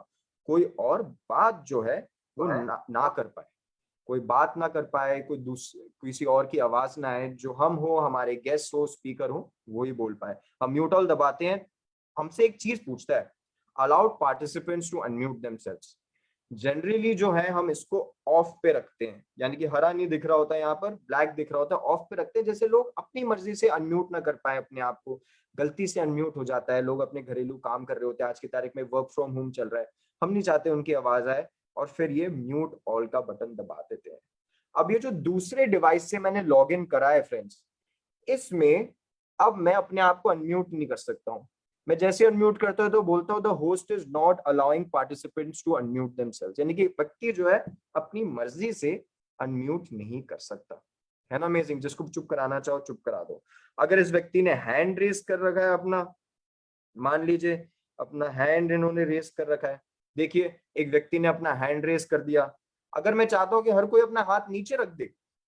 कोई और बात जो है वो ना कर पाए, कोई बात ना कर पाए, किसी और की आवाज ना आए, जो हम हो, हमारे गेस्ट हो, स्पीकर हो, वो ही बोल पाए। हम म्यूट ऑल दबाते हैं। हमसे एक चीज पूछता है, allowed participants to unmute themselves. Generally जो है हम इसको ऑफ पे रखते हैं, यानी कि हरा नहीं दिख रहा होता है, यहाँ पर ब्लैक दिख रहा होता है, ऑफ पे रखते हैं, जैसे लोग अपनी मर्जी से अनम्यूट ना कर पाए अपने आप को। गलती से अनम्यूट हो जाता है, लोग अपने घरेलू काम कर रहे होते हैं, आज की तारीख में वर्क फ्रॉम होम चल रहा है, हम नहीं चाहते उनकी आवाज आए, और फिर ये म्यूट ऑल का बटन दबा देते हैं। अब ये जो दूसरे डिवाइस से मैंने लॉग इन करा है फ्रेंड्स, इसमें अब मैं अपने आप को अनम्यूट नहीं कर सकता हूँ। मैं जैसे अनम्यूट करता हूँ तो बोलता हूँ the host is not allowing participants to unmute themselves, यानी कि व्यक्ति जो है अपनी मर्जी से अनम्यूट नहीं कर सकता। है ना अमेजिंग। जिसको चुप कराना चाहो चुप करा दो। अगर इस व्यक्ति ने हैंड रेस कर रखा है अपना, मान लीजिए अपना हैंड इन्होंने रेस कर रखा है, देखिए एक व्यक्ति ने अपना हैंड रेस कर दिया, अगर मैं चाहता हूं कि हर कोई अपना हाथ नीचे रख दे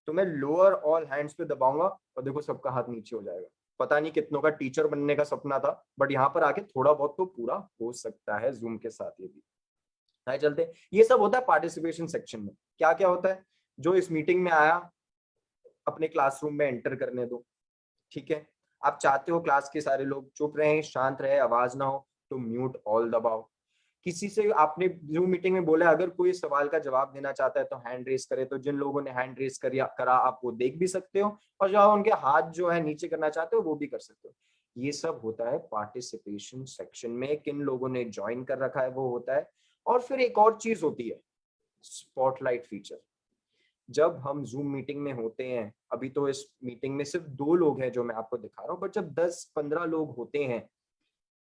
तो मैं लोअर ऑल हैंड्स पे दबाऊंगा और देखो सबका हाथ नीचे हो जाएगा। पता नहीं कितनों का टीचर बनने का सपना था, बट यहाँ पर आके थोड़ा बहुत तो पूरा हो सकता है जूम के साथ। ये भी आए चलते, ये सब होता है पार्टिसिपेशन सेक्शन में। क्या क्या होता है, जो इस मीटिंग में आया अपने क्लासरूम में एंटर करने दो, ठीक है। आप चाहते हो क्लास के सारे लोग चुप रहे, शांत रहे, आवाज ना हो, तो म्यूट ऑल दबाओ। किसी से आपने जूम मीटिंग में बोला अगर कोई सवाल का जवाब देना चाहता है तो हैंड रेस करे, तो जिन लोगों ने हैंड रेस करा आप वो देख भी सकते हो, और जो उनके हाथ जो है नीचे करना चाहते हो वो भी कर सकते हो। ये सब होता है पार्टिसिपेशन सेक्शन में, किन लोगों ने ज्वाइन कर रखा है वो होता है। और फिर एक और चीज होती है, स्पॉटलाइट फीचर। जब हम जूम मीटिंग में होते हैं, अभी तो इस मीटिंग में सिर्फ 2 लोग हैं जो मैं आपको दिखा रहा हूँ, बट जब 10-15 लोग होते हैं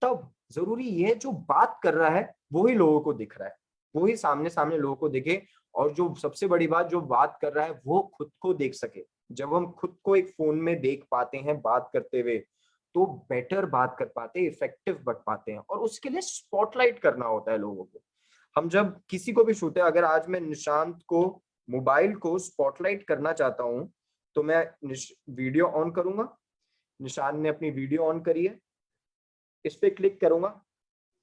तब जरूरी ये जो बात कर रहा है वो ही लोगों को दिख रहा है, वो ही सामने सामने लोगों को दिखे, और जो सबसे बड़ी बात, जो बात कर रहा है वो खुद को देख सके। जब हम खुद को एक फोन में देख पाते हैं बात करते हुए तो बेटर बात कर पाते हैं, इफेक्टिव बन पाते हैं, और उसके लिए स्पॉटलाइट करना होता है लोगों को। हम जब किसी को भी छूते हैं, अगर आज मैं निशांत को मोबाइल को स्पॉटलाइट करना चाहता हूं तो मैं वीडियो ऑन करूंगा, निशांत ने अपनी वीडियो ऑन करी है, इस पे क्लिक करूंगा,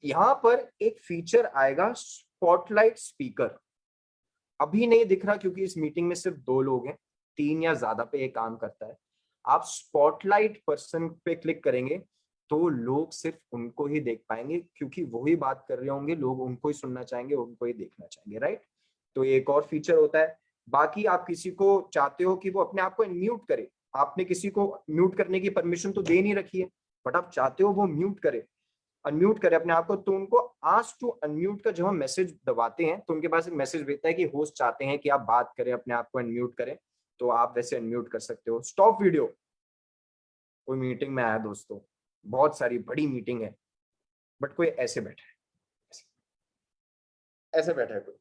यहां पर एक फीचर आएगा स्पॉटलाइट स्पीकर। अभी नहीं दिख रहा क्योंकि इस मीटिंग में सिर्फ 2 लोग हैं, 3 या ज्यादा पे ये काम करता है। आप स्पॉटलाइट पर्सन पे क्लिक करेंगे तो लोग सिर्फ उनको ही देख पाएंगे, क्योंकि वो ही बात कर रहे होंगे, लोग उनको ही सुनना चाहेंगे, उनको ही देखना चाहेंगे, राइट। तो एक और फीचर होता है। बाकी आप किसी को चाहते हो कि वो अपने आप को म्यूट करे, आपने किसी को म्यूट करने की परमिशन तो दे नहीं रखी है, बट आप चाहते हो वो म्यूट करे, अनम्यूट करें अपने आप को, तो उनको आस्क टू अनम्यूट का जब हम मैसेज दबाते हैं तो उनके पास एक मैसेज भेजता है कि होस्ट चाहते हैं कि आप बात करें, अपने आप को अनम्यूट करें, तो आप वैसे अनम्यूट कर सकते हो। स्टॉप वीडियो, कोई मीटिंग में आया दोस्तों, बहुत सारी बड़ी मीटिंग है, बट कोई ऐसे बैठा है, ऐसे बैठा है कोई,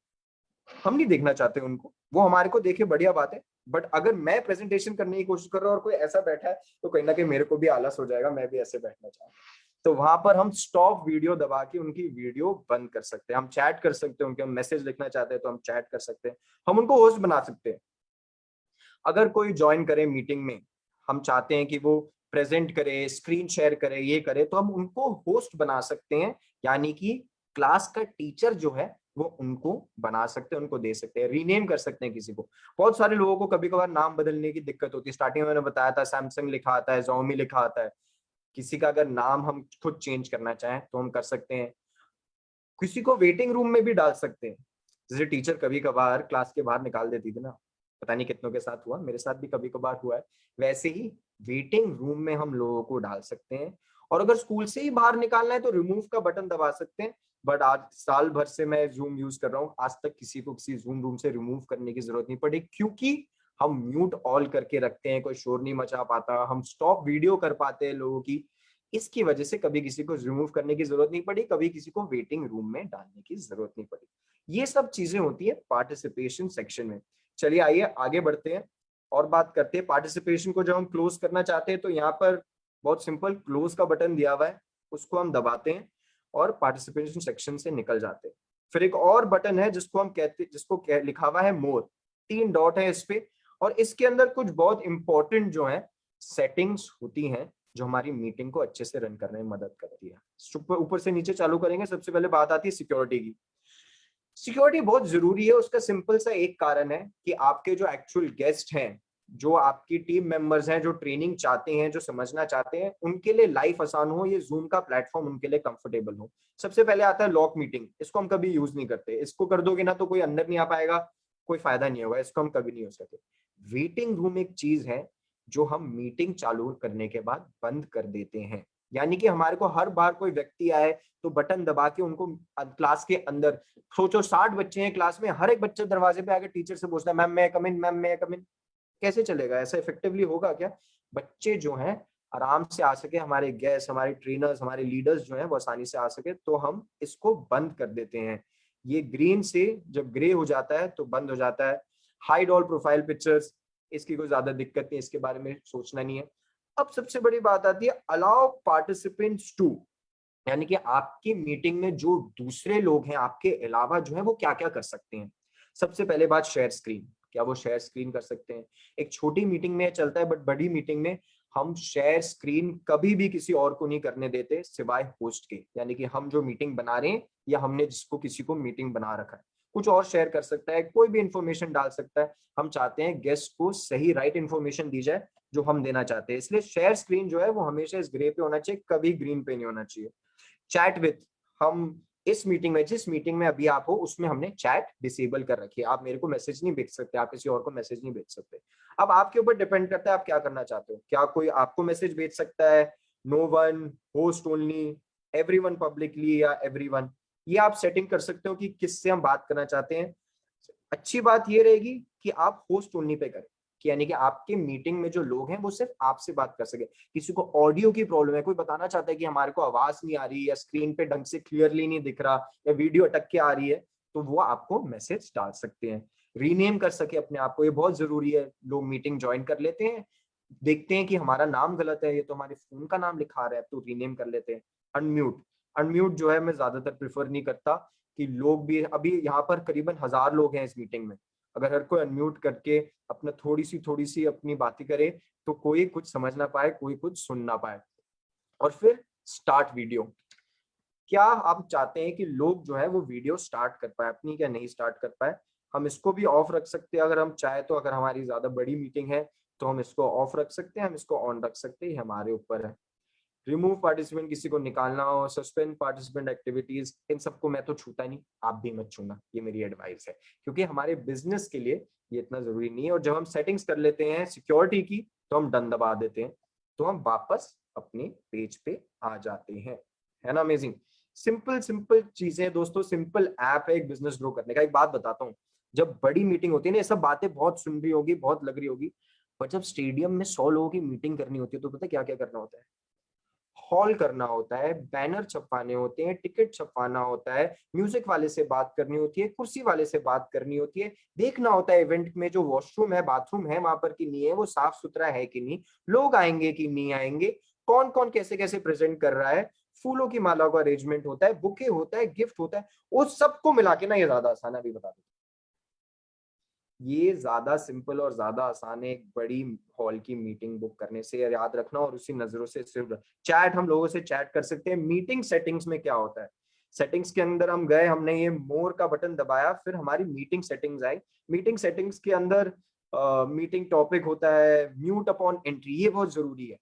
हम नहीं देखना चाहते उनको, वो हमारे को देखे बढ़िया बात है, बट अगर मैं प्रेजेंटेशन करने की कोशिश कर रहा हूँ और कोई ऐसा बैठा है तो कहीं ना कहीं मेरे को भी आलस हो जाएगा, मैं भी ऐसे बैठना चाहूंगा। तो वहां पर हम स्टॉप वीडियो दबा के उनकी वीडियो बंद कर सकते हैं। हम चैट कर सकते हैं, उनके हम मैसेज लिखना चाहते हैं तो हम चैट कर सकते हैं, हम उनको होस्ट बना सकते हैं। अगर कोई ज्वाइन करे मीटिंग में, हम चाहते हैं कि वो प्रेजेंट करे, स्क्रीन शेयर करे, ये करे, तो हम उनको होस्ट बना सकते हैं, यानी कि क्लास का टीचर जो है वो उनको बना सकते हैं, उनको दे सकते हैं, रीनेम कर सकते हैं किसी को। बहुत सारे लोगों को कभी कभार नाम बदलने की दिक्कत होती है, स्टार्टिंग में मैंने बताया था सैमसंग लिखा आता है, Xiaomi लिखा आता है। किसी का अगर नाम हम खुद चेंज करना चाहें तो हम कर सकते हैं, किसी को वेटिंग रूम में भी डाल सकते हैं। जैसे टीचर कभी कभार क्लास के बाहर निकाल देती थी ना, पता नहीं कितनों के साथ हुआ, मेरे साथ भी कभी कभार हुआ है, वैसे ही वेटिंग रूम में हम लोगों को डाल सकते हैं। और अगर स्कूल से ही बाहर निकालना है तो रिमूव का बटन दबा सकते हैं। बट आज साल भर से मैं जूम यूज कर रहा हूँ, आज तक किसी को किसी जूम रूम से रिमूव करने की जरूरत नहीं पड़ी, क्योंकि हम म्यूट ऑल करके रखते हैं, कोई शोर नहीं मचा पाता, हम स्टॉप वीडियो कर पाते हैं लोगों की। इसकी वजह से कभी किसी को रिमूव करने की जरूरत नहीं पड़ी, कभी किसी को वेटिंग रूम में डालने की जरूरत नहीं पड़ी। ये सब चीजें होती है पार्टिसिपेशन सेक्शन में। चलिए आइए आगे बढ़ते हैं और बात करते हैं पार्टिसिपेशन को। जब हम क्लोज करना चाहते हैं तो यहाँ पर बहुत सिंपल क्लोज का बटन दिया हुआ है, उसको हम दबाते हैं और पार्टिसिपेशन सेक्शन से निकल जाते हैं। फिर एक और बटन है जिसको हम कहते, लिखा हुआ है मोर, 3 डॉट है इस पे, और इसके अंदर कुछ बहुत इंपॉर्टेंट जो है सेटिंग्स होती हैं जो हमारी मीटिंग को अच्छे से रन करने में मदद करती है। ऊपर से नीचे चालू करेंगे। सबसे पहले बात आती है सिक्योरिटी की। सिक्योरिटी बहुत जरूरी है, उसका सिंपल सा एक कारण है कि आपके जो एक्चुअल गेस्ट हैं, जो आपकी टीम मेंबर्स हैं, जो ट्रेनिंग चाहते हैं, जो समझना चाहते हैं, उनके लिए लाइफ आसान हो, ये जूम का प्लेटफॉर्म उनके लिए कंफर्टेबल हो। सबसे पहले आता है लॉक मीटिंग, इसको हम कभी यूज नहीं करते, इसको कर दोगे ना तो कोई अंदर नहीं आ पाएगा, कोई फायदा नहीं होगा, इसको हम कभी नहीं हो सके। वेटिंग रूम एक चीज है जो हम मीटिंग चालू करने के बाद बंद कर देते हैं, यानी कि हमारे को हर बार कोई व्यक्ति आए तो बटन दबा के उनको क्लास के अंदर, सोचो 60 बच्चे हैं क्लास में, हर एक बच्चा दरवाजे पे आके टीचर से पूछता है मैम मैं कम इन, मैम मैं कम इन, कैसे चलेगा? ऐसा इफेक्टिवली होगा क्या? बच्चे जो हैं आराम से आ सके, हमारे गेस्ट, हमारे ट्रेनर्स, हमारे लीडर्स जो हैं वो आसानी से आ सके, तो हम इसको बंद कर देते हैं। ये ग्रीन से जब ग्रे हो जाता है तो बंद हो जाता है। हाइड ऑल प्रोफाइल पिक्चर्स, इसकी कोई ज्यादा दिक्कत नहीं, इसके बारे में सोचना नहीं है। अब सबसे बड़ी बात आती है अलाउ पार्टिसिपेंट्स टू, यानी कि आपकी मीटिंग में जो दूसरे लोग हैं आपके अलावा जो है वो क्या क्या कर सकते हैं। सबसे पहले बात शेयर स्क्रीन, क्या वो शेयर स्क्रीन कर सकते हैं? एक छोटी मीटिंग में चलता है, बट बड़ी मीटिंग में हम शेयर स्क्रीन कभी भी किसी और को नहीं करने देते सिवाय होस्ट के, यानी कि हम जो मीटिंग बना रहे हैं या हमने जिसको किसी को मीटिंग बना रखा है, कुछ और शेयर कर सकता है, कोई भी इंफॉर्मेशन डाल सकता है। हम चाहते हैं गेस्ट को सही राइट इंफॉर्मेशन दी जाए जो हम देना चाहते हैं, इसलिए शेयर स्क्रीन जो है वो हमेशा इस ग्रे पे होना चाहिए, कभी ग्रीन पे नहीं होना चाहिए। चैट विथ, हम इस मीटिंग में, जिस मीटिंग में अभी आप हो उसमें हमने चैट डिसेबल कर रखी है, आप मेरे को मैसेज नहीं भेज सकते, आप किसी और को मैसेज नहीं भेज सकते। अब आपके ऊपर डिपेंड करता है आप क्या करना चाहते हो, क्या कोई आपको मैसेज भेज सकता है, no one, host only, everyone publicly, या एवरीवन, ये आप सेटिंग कर सकते हो कि किससे हम बात करना चाहते हैं। अच्छी बात ये रहेगी कि आप होस्ट ओनली पे करें, कि यानी कि आपके मीटिंग में जो लोग हैं वो सिर्फ आपसे बात कर सके। किसी को ऑडियो की प्रॉब्लम है, कोई बताना चाहता है कि हमारे को आवाज नहीं आ रही, या स्क्रीन पे ढंग से क्लियरली नहीं दिख रहा, या वीडियो अटक के आ रही है, तो वो आपको मैसेज डाल सकते हैं। रीनेम कर सके अपने आप को, ये बहुत जरूरी है। लोग मीटिंग ज्वाइन कर लेते हैं, देखते हैं कि हमारा नाम गलत है, ये तो हमारे फोन का नाम लिखा रहा है, तो रीनेम कर लेते हैं। अनम्यूट, अनम्यूट जो है मैं ज्यादातर प्रेफर नहीं करता कि लोग भी, अभी यहाँ पर करीबन 1000 लोग हैं इस मीटिंग में, अगर हर कोई अनम्यूट करके अपना थोड़ी सी अपनी बातें करे तो कोई कुछ समझ ना पाए, कोई कुछ सुन ना पाए। और फिर स्टार्ट वीडियो, क्या आप चाहते हैं कि लोग जो है वो वीडियो स्टार्ट कर पाए अपनी, क्या नहीं स्टार्ट कर पाए? हम इसको भी ऑफ रख सकते हैं अगर हम चाहे तो, अगर हमारी ज्यादा बड़ी मीटिंग है तो हम इसको ऑफ रख सकते हैं, हम इसको ऑन रख सकते हैं, ये हमारे ऊपर है। रिमूव पार्टिसिपेंट, किसी को निकालना हो, सस्पेंड पार्टिसिपेंट एक्टिविटीज, इन सबको मैं तो छूता नहीं, आप भी मत छूना, ये मेरी एडवाइस है, क्योंकि हमारे बिजनेस के लिए ये इतना जरूरी नहीं है। और जब हम सेटिंग्स कर लेते हैं सिक्योरिटी की तो हम डन दबा देते हैं, तो हम वापस अपने पेज पे आ जाते हैं। है ना अमेजिंग। सिंपल सिंपल चीजें दोस्तों, सिंपल ऐप है एक बिजनेस ग्रो करने का। एक बात बताता हूँ, जब बड़ी मीटिंग होती है ना, ये सब बातें बहुत सुन रही होगी, बहुत लग रही होगी, पर जब स्टेडियम में 100 लोगों की मीटिंग करनी होती है तो पता है क्या क्या करना होता है? हॉल करना होता है, बैनर छपवाने होते हैं, टिकट छपवाना होता है, म्यूजिक वाले से बात करनी होती है, कुर्सी वाले से बात करनी होती है, देखना होता है इवेंट में जो वॉशरूम है, बाथरूम है वहां पर कि नहीं है, वो साफ सुथरा है कि नहीं, लोग आएंगे कि नहीं आएंगे, कौन कौन कैसे कैसे प्रेजेंट कर रहा है, फूलों की माला का अरेंजमेंट होता है, बुके होता है, गिफ्ट होता है। उस सबको मिला के ना ये ज्यादा आसान है, अभी बता दो। ये ज्यादा सिंपल और ज्यादा आसान है एक बड़ी हॉल की मीटिंग बुक करने से, याद रखना। और उसी नजरों से सिर्फ चैट, हम लोगों से चैट कर सकते हैं। मीटिंग सेटिंग्स में क्या होता है, सेटिंग्स के अंदर हम गए, हमने ये मोर का बटन दबाया, फिर हमारी मीटिंग सेटिंग्स आई। मीटिंग सेटिंग्स के अंदर मीटिंग टॉपिक होता है म्यूट अपॉन एंट्री। ये बहुत जरूरी है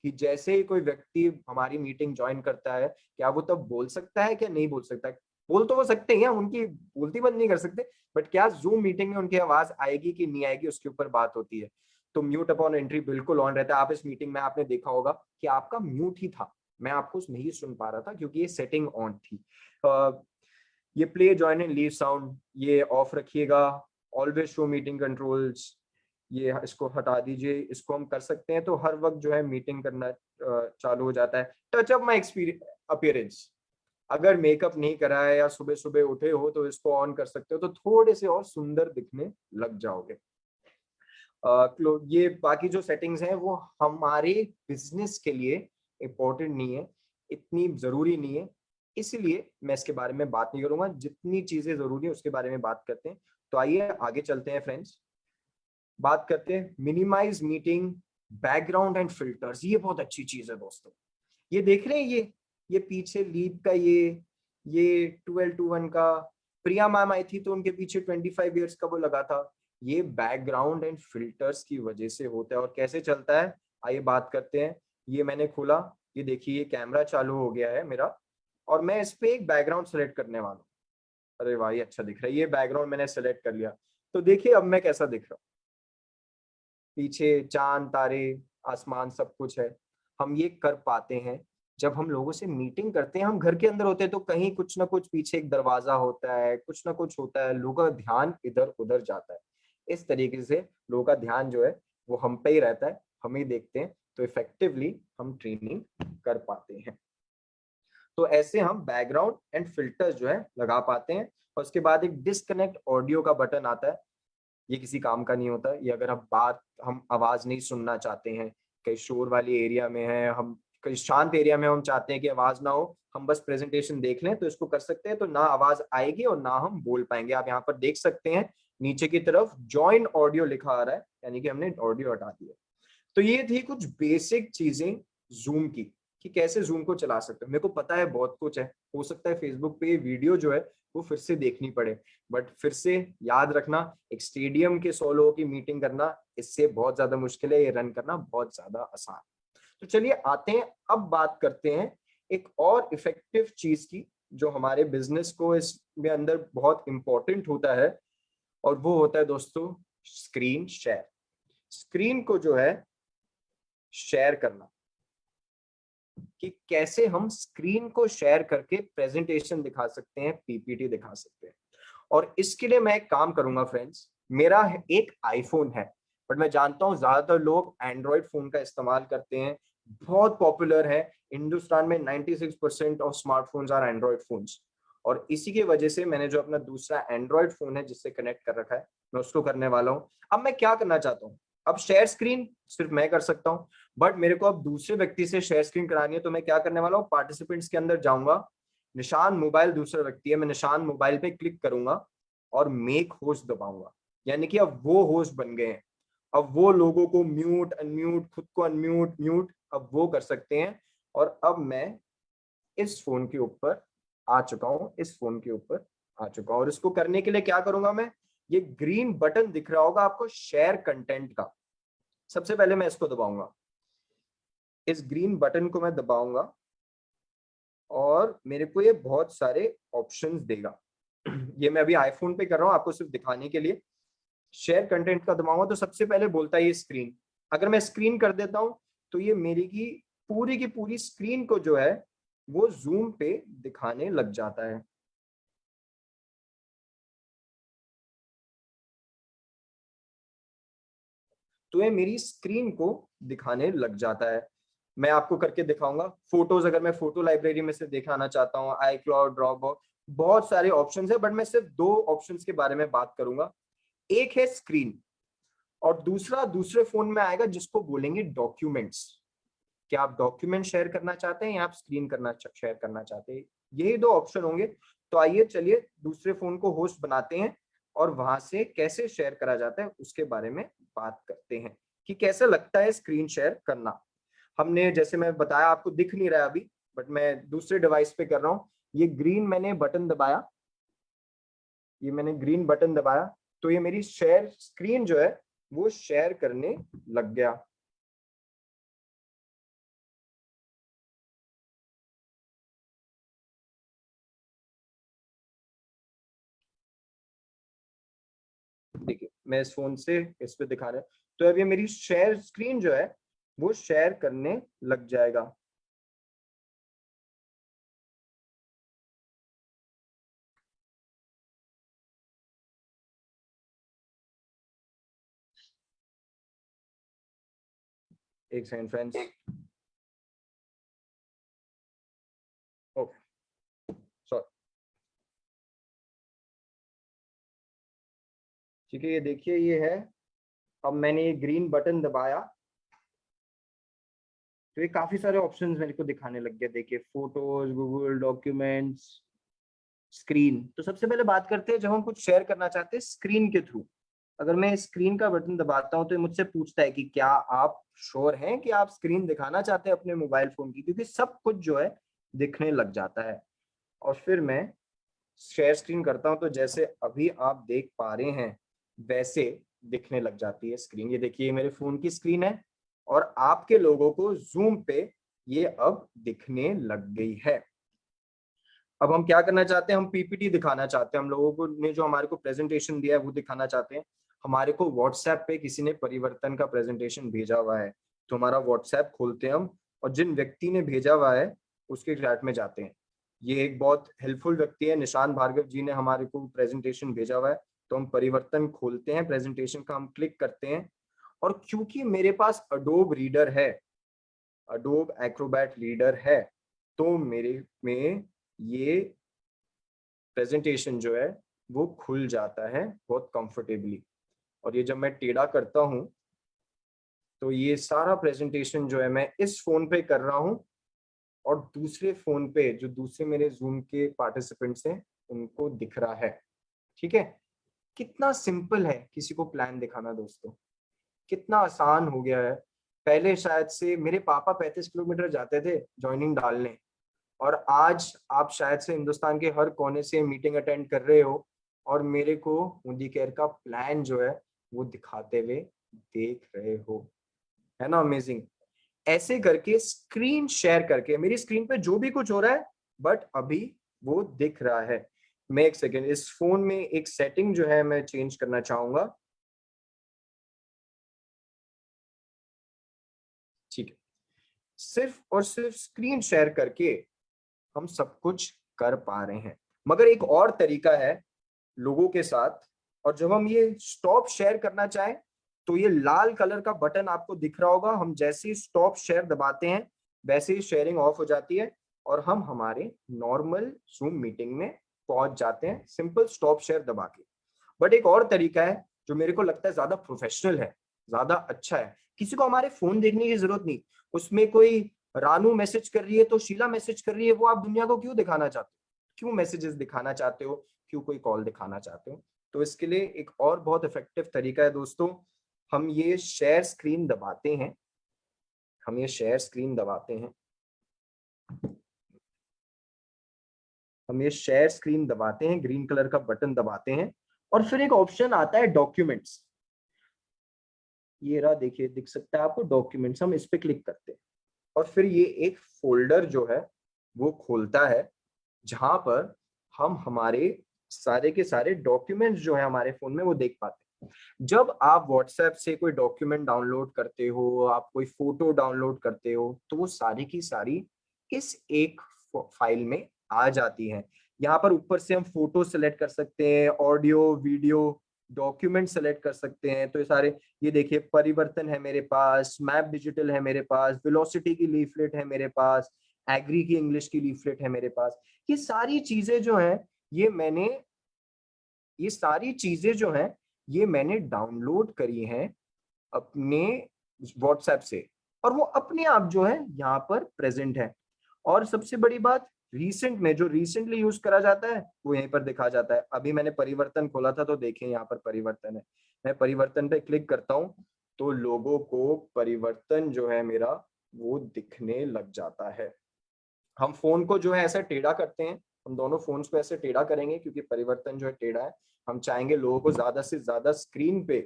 कि जैसे ही कोई व्यक्ति हमारी मीटिंग ज्वाइन करता है, क्या वो तब बोल सकता है क्या नहीं बोल सकता है? बोल तो वो सकते हैं, उनकी बोलती बंद नहीं कर सकते, बट क्या जूम मीटिंग में उनकी आवाज आएगी कि नहीं आएगी, उसके ऊपर बात होती है। तो म्यूट अपॉन एंट्री बिल्कुल ऑन रहता है। आप इस मीटिंग में आपने देखा होगा कि आपका म्यूट ही था, मैं आपको नहीं सुन पा रहा था क्योंकि ये सेटिंग ऑन थी। ये play join and leave sound ये ऑफ रखिएगा। ऑलवेज शो मीटिंग कंट्रोल्स, ये इसको हटा दीजिए, इसको हम कर सकते हैं तो हर वक्त जो है मीटिंग करना चालू हो जाता है। टच अप माई अपीयरेंस, अगर मेकअप नहीं करा है या सुबह सुबह उठे हो तो इसको ऑन कर सकते हो, तो थोड़े से और सुंदर दिखने लग जाओगे। ये बाकी जो सेटिंग्स हैं वो हमारे बिजनेस के लिए इम्पोर्टेंट नहीं है, इतनी जरूरी नहीं है, इसलिए मैं इसके बारे में बात नहीं करूंगा। जितनी चीजें जरूरी है उसके बारे में बात करते हैं। तो आइए आगे चलते हैं फ्रेंड्स, बात करते हैं minimise meeting background and filters. ये बहुत अच्छी चीज है दोस्तों। ये देख रहे हैं, ये पीछे लीप का ये 12:1 का प्रिया मैम आई थी तो उनके पीछे 25 इयर्स का वो लगा था। ये बैकग्राउंड एंड फिल्टर्स की वजह से होता है। और कैसे चलता है आइए बात करते हैं। ये मैंने खोला, ये देखिए ये कैमरा चालू हो गया है मेरा, और मैं इस पे एक बैकग्राउंड सेलेक्ट करने वाला हूँ। अरे वाह ये अच्छा दिख रहा है, ये बैकग्राउंड मैंने सेलेक्ट कर लिया। तो देखिए अब मैं कैसा दिख रहा हूँ, पीछे चांद तारे आसमान सब कुछ है। हम ये कर पाते हैं जब हम लोगों से मीटिंग करते हैं। हम घर के अंदर होते हैं तो कहीं कुछ ना कुछ पीछे एक दरवाजा होता है, कुछ ना कुछ होता है, लोगों का ध्यान इधर उधर जाता है। इस तरीके से लोगों का ध्यान जो है वो हम पे ही रहता है, हम ही देखते हैं, तो इफेक्टिवली हम ट्रेनिंग कर पाते हैं। तो ऐसे हम बैकग्राउंड एंड फिल्टर्स जो है लगा पाते हैं। और उसके बाद एक डिस्कनेक्ट ऑडियो का बटन आता है, ये किसी काम का नहीं होता। ये अगर हम आवाज नहीं सुनना चाहते हैं, कहीं शोर वाली एरिया में है, हम कहीं शांत एरिया में हम चाहते हैं कि आवाज ना हो, हम बस प्रेजेंटेशन देख लें, तो इसको कर सकते हैं। तो ना आवाज आएगी और ना हम बोल पाएंगे। आप यहाँ पर देख सकते हैं नीचे की तरफ जॉइन ऑडियो लिखा आ रहा है, यानी कि हमने ऑडियो हटा दिया। तो ये थी कुछ बेसिक चीजें जूम की, कि कैसे जूम को चला सकते हो। मेरे को पता है बहुत कुछ है, हो सकता है फेसबुक पे ये वीडियो जो है वो फिर से देखनी पड़े, बट फिर से याद रखना एक स्टेडियम के 100 लोगों की मीटिंग करना इससे बहुत ज्यादा मुश्किल है, ये रन करना बहुत ज्यादा आसान। तो चलिए आते हैं, अब बात करते हैं एक और इफेक्टिव चीज की जो हमारे बिजनेस को इसमें अंदर बहुत इंपॉर्टेंट होता है, और वो होता है दोस्तों स्क्रीन शेयर। स्क्रीन को जो है शेयर करना, कि कैसे हम स्क्रीन को शेयर करके प्रेजेंटेशन दिखा सकते हैं, पीपीटी दिखा सकते हैं। और इसके लिए मैं एक काम करूंगा फ्रेंड्स, मेरा एक आईफोन है, बट मैं जानता हूं ज्यादातर लोग एंड्रॉयड फोन का इस्तेमाल करते हैं, बहुत पॉपुलर है। हिंदुस्तान में 96% of smartphones are Android phones. और इसी की वजह से मैंने जो अपना दूसरा एंड्रॉयड फोन है जिससे कनेक्ट कर रखा है, मैं उसको करने वाला हूँ। अब मैं क्या करना चाहता हूँ, अब शेयर स्क्रीन सिर्फ मैं कर सकता हूँ, बट मेरे को अब दूसरे व्यक्ति से शेयर स्क्रीन करानी है। तो मैं क्या करने वाला हूँ, पार्टिसिपेंट्स के अंदर जाऊंगा, निशान मोबाइल दूसरा व्यक्ति है, मैं निशान मोबाइल पे क्लिक करूंगा और मेक होस्ट दबाऊंगा, यानी कि अब वो होस्ट बन गए हैं। अब वो लोगों को म्यूट अनम्यूट, खुद को अनम्यूट म्यूट अब वो कर सकते हैं। और अब मैं इस फोन के ऊपर आ चुका हूं, इस फोन के ऊपर आ चुका हूं। और इसको करने के लिए क्या करूंगा मैं, ये ग्रीन बटन दिख रहा होगा आपको शेयर कंटेंट का, सबसे पहले मैं इसको दबाऊंगा, इस ग्रीन बटन को मैं दबाऊंगा और मेरे को ये बहुत सारे ऑप्शंस देगा। ये मैं अभी आईफोन पे कर रहा हूं आपको सिर्फ दिखाने के लिए। शेयर कंटेंट का दबाऊंगा तो सबसे पहले बोलता है ये स्क्रीन। अगर मैं स्क्रीन कर देता हूं तो ये मेरी की पूरी स्क्रीन को जो है वो जूम पे दिखाने लग जाता है। तो ये मेरी स्क्रीन को दिखाने लग जाता है। मैं आपको करके दिखाऊंगा। फोटोज, अगर मैं फोटो लाइब्रेरी में से दिखाना चाहता हूँ, iCloud, ड्रॉपबॉक्स, बहुत सारे ऑप्शंस है, बट मैं सिर्फ 2 ऑप्शंस के बारे में बात करूंगा। एक है स्क्रीन और दूसरा दूसरे फोन में आएगा जिसको बोलेंगे डॉक्यूमेंट्स। क्या आप डॉक्यूमेंट शेयर करना चाहते हैं या आप स्क्रीन करना शेयर करना चाहते हैं? यही 2 ऑप्शन होंगे। तो आइए चलिए दूसरे फोन को होस्ट बनाते हैं और वहां से कैसे शेयर करा जाता है उसके बारे में बात करते हैं कि कैसा लगता है स्क्रीन शेयर करना। हमने, जैसे मैं बताया, आपको दिख नहीं रहा है अभी, बट मैं दूसरे डिवाइस पे कर रहा हूँ। ये ग्रीन मैंने बटन दबाया, ये मैंने ग्रीन बटन दबाया, तो ये मेरी शेयर स्क्रीन जो है वो शेयर करने लग गया। देखिए मैं इस फोन से इस पे दिखा रहा है, तो अब ये मेरी शेयर स्क्रीन जो है वो शेयर करने लग जाएगा। एक सेकंड फ्रेंड्स। Okay, sorry. ठीक है, ये देखिए ये है। अब मैंने ये ग्रीन बटन दबाया तो ये काफी सारे ऑप्शंस मेरे को दिखाने लग गए। देखिए फोटोज, गूगल डॉक्यूमेंट्स, स्क्रीन। तो सबसे पहले बात करते हैं जब हम कुछ शेयर करना चाहते हैं स्क्रीन के थ्रू। अगर मैं स्क्रीन का बटन दबाता हूं तो ये मुझसे पूछता है कि क्या आप श्योर हैं कि आप स्क्रीन दिखाना चाहते हैं अपने मोबाइल फोन की, क्योंकि सब कुछ जो है दिखने लग जाता है। और फिर मैं शेयर स्क्रीन करता हूं तो जैसे अभी आप देख पा रहे हैं वैसे दिखने लग जाती है स्क्रीन। ये देखिए मेरे फोन की स्क्रीन है और आपके लोगों को जूम पे ये अब दिखने लग गई है। अब हम क्या करना चाहते हैं, हम पीपीटी दिखाना चाहते हैं, हम लोगों को ने जो हमारे को प्रेजेंटेशन दिया है वो दिखाना चाहते हैं। हमारे को व्हाट्सएप पे किसी ने परिवर्तन का प्रेजेंटेशन भेजा हुआ है, तो हमारा व्हाट्सएप खोलते हैं हम और जिन व्यक्ति ने भेजा हुआ है उसके चैट में जाते हैं। ये एक बहुत हेल्पफुल व्यक्ति है, निशान भार्गव जी ने हमारे को प्रेजेंटेशन भेजा हुआ है। तो हम परिवर्तन खोलते हैं, प्रेजेंटेशन का हम क्लिक करते हैं और क्योंकि मेरे पास अडोब रीडर है, अडोब एक्रोबैट रीडर है, तो मेरे में ये प्रेजेंटेशन जो है वो खुल जाता है बहुत कंफर्टेबली। और ये जब मैं टेढ़ा करता हूं तो ये सारा प्रेजेंटेशन जो है मैं इस फोन पे कर रहा हूं और दूसरे फोन पे जो दूसरे मेरे जूम के पार्टिसिपेंट्स हैं उनको दिख रहा है। ठीक है, कितना सिंपल है किसी को प्लान दिखाना दोस्तों, कितना आसान हो गया है। पहले शायद से मेरे पापा 35 किलोमीटर जाते थे ज्वाइनिंग डालने, और आज आप शायद से हिंदुस्तान के हर कोने से मीटिंग अटेंड कर रहे हो और मेरे को मोदी केयर का प्लान जो है वो दिखाते हुए देख रहे हो। है ना अमेजिंग? ऐसे करके स्क्रीन शेयर करके मेरी स्क्रीन पे जो भी कुछ हो रहा है बट अभी वो दिख रहा है। मैं एक सेकेंड, इस फोन में एक सेटिंग जो है मैं चेंज करना चाहूंगा। ठीक है, सिर्फ और सिर्फ स्क्रीन शेयर करके हम सब कुछ कर पा रहे हैं। मगर एक और तरीका है लोगों के साथ, और जब हम ये स्टॉप शेयर करना चाहें तो ये लाल कलर का बटन आपको दिख रहा होगा, हम जैसे ही स्टॉप शेयर दबाते हैं वैसे ही शेयरिंग ऑफ हो जाती है और हम हमारे नॉर्मल जूम मीटिंग में पहुंच जाते हैं सिंपल स्टॉप शेयर दबा के। बट एक और तरीका है जो मेरे को लगता है ज्यादा प्रोफेशनल है, ज्यादा अच्छा है। किसी को हमारे फोन देखने की जरूरत नहीं, उसमें कोई रानू मैसेज कर रही है तो शीला मैसेज कर रही है, वो आप दुनिया को क्यों दिखाना चाहते हो? क्यों मैसेजेस दिखाना चाहते हो? क्यों कोई कॉल दिखाना चाहते हो? तो इसके लिए एक और बहुत इफेक्टिव तरीका है दोस्तों। हम ये शेयर स्क्रीन दबाते हैं, हम ये शेयर स्क्रीन दबाते हैं, हम ये शेयर स्क्रीन दबाते हैं, ग्रीन कलर का बटन दबाते हैं और फिर एक ऑप्शन आता है डॉक्यूमेंट्स। ये रहा, देखिए दिख सकता है आपको डॉक्यूमेंट्स। हम इस पे क्लिक करते हैं और फिर ये एक फोल्डर जो है वो खोलता है जहां पर हम हमारे सारे के सारे डॉक्यूमेंट्स जो है हमारे फोन में वो देख पाते हैं। जब आप व्हाट्सएप से कोई डॉक्यूमेंट डाउनलोड करते हो, आप कोई फोटो डाउनलोड करते हो, तो वो सारी की सारी इस एक फाइल में आ जाती हैं। यहाँ पर ऊपर से हम फोटो सेलेक्ट कर सकते हैं, ऑडियो, वीडियो, डॉक्यूमेंट सेलेक्ट कर सकते हैं। तो ये सारे, ये देखिए परिवर्तन है मेरे पास, मैप डिजिटल है मेरे पास, वेलोसिटी की लीफलेट है मेरे पास, एग्री की इंग्लिश की लीफलेट है मेरे पास। ये सारी चीजें जो हैं ये सारी चीजें जो हैं ये मैंने डाउनलोड करी हैं अपने व्हाट्सएप से, और वो अपने आप जो है यहाँ पर प्रेजेंट है। और सबसे बड़ी बात, रिसेंट में जो रिसेंटली यूज करा जाता है वो यहीं पर दिखा जाता है। अभी मैंने परिवर्तन खोला था तो देखें यहाँ पर परिवर्तन है। मैं परिवर्तन पे क्लिक करता हूँ तो लोगों को परिवर्तन जो है मेरा वो दिखने लग जाता है। हम फोन को जो है ऐसे टेढ़ा करते हैं, हम दोनों फोन्स को ऐसे टेढ़ा करेंगे क्योंकि परिवर्तन जो है टेढ़ा है। हम चाहेंगे लोगों को ज्यादा से ज्यादा स्क्रीन पे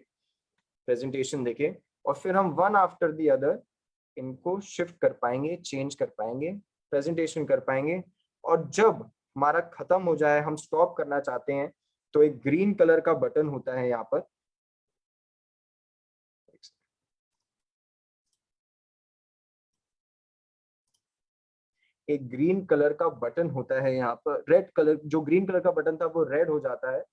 प्रेजेंटेशन देखें, और फिर हम वन आफ्टर दी अदर इनको शिफ्ट कर पाएंगे, चेंज कर पाएंगे, प्रेजेंटेशन कर पाएंगे। और जब हमारा खत्म हो जाए, हम स्टॉप करना चाहते हैं, तो एक ग्रीन कलर का बटन होता है यहाँ पर। एक ग्रीन कलर का बटन होता है यहाँ पर, रेड कलर, जो ग्रीन कलर का बटन था वो रेड हो जाता है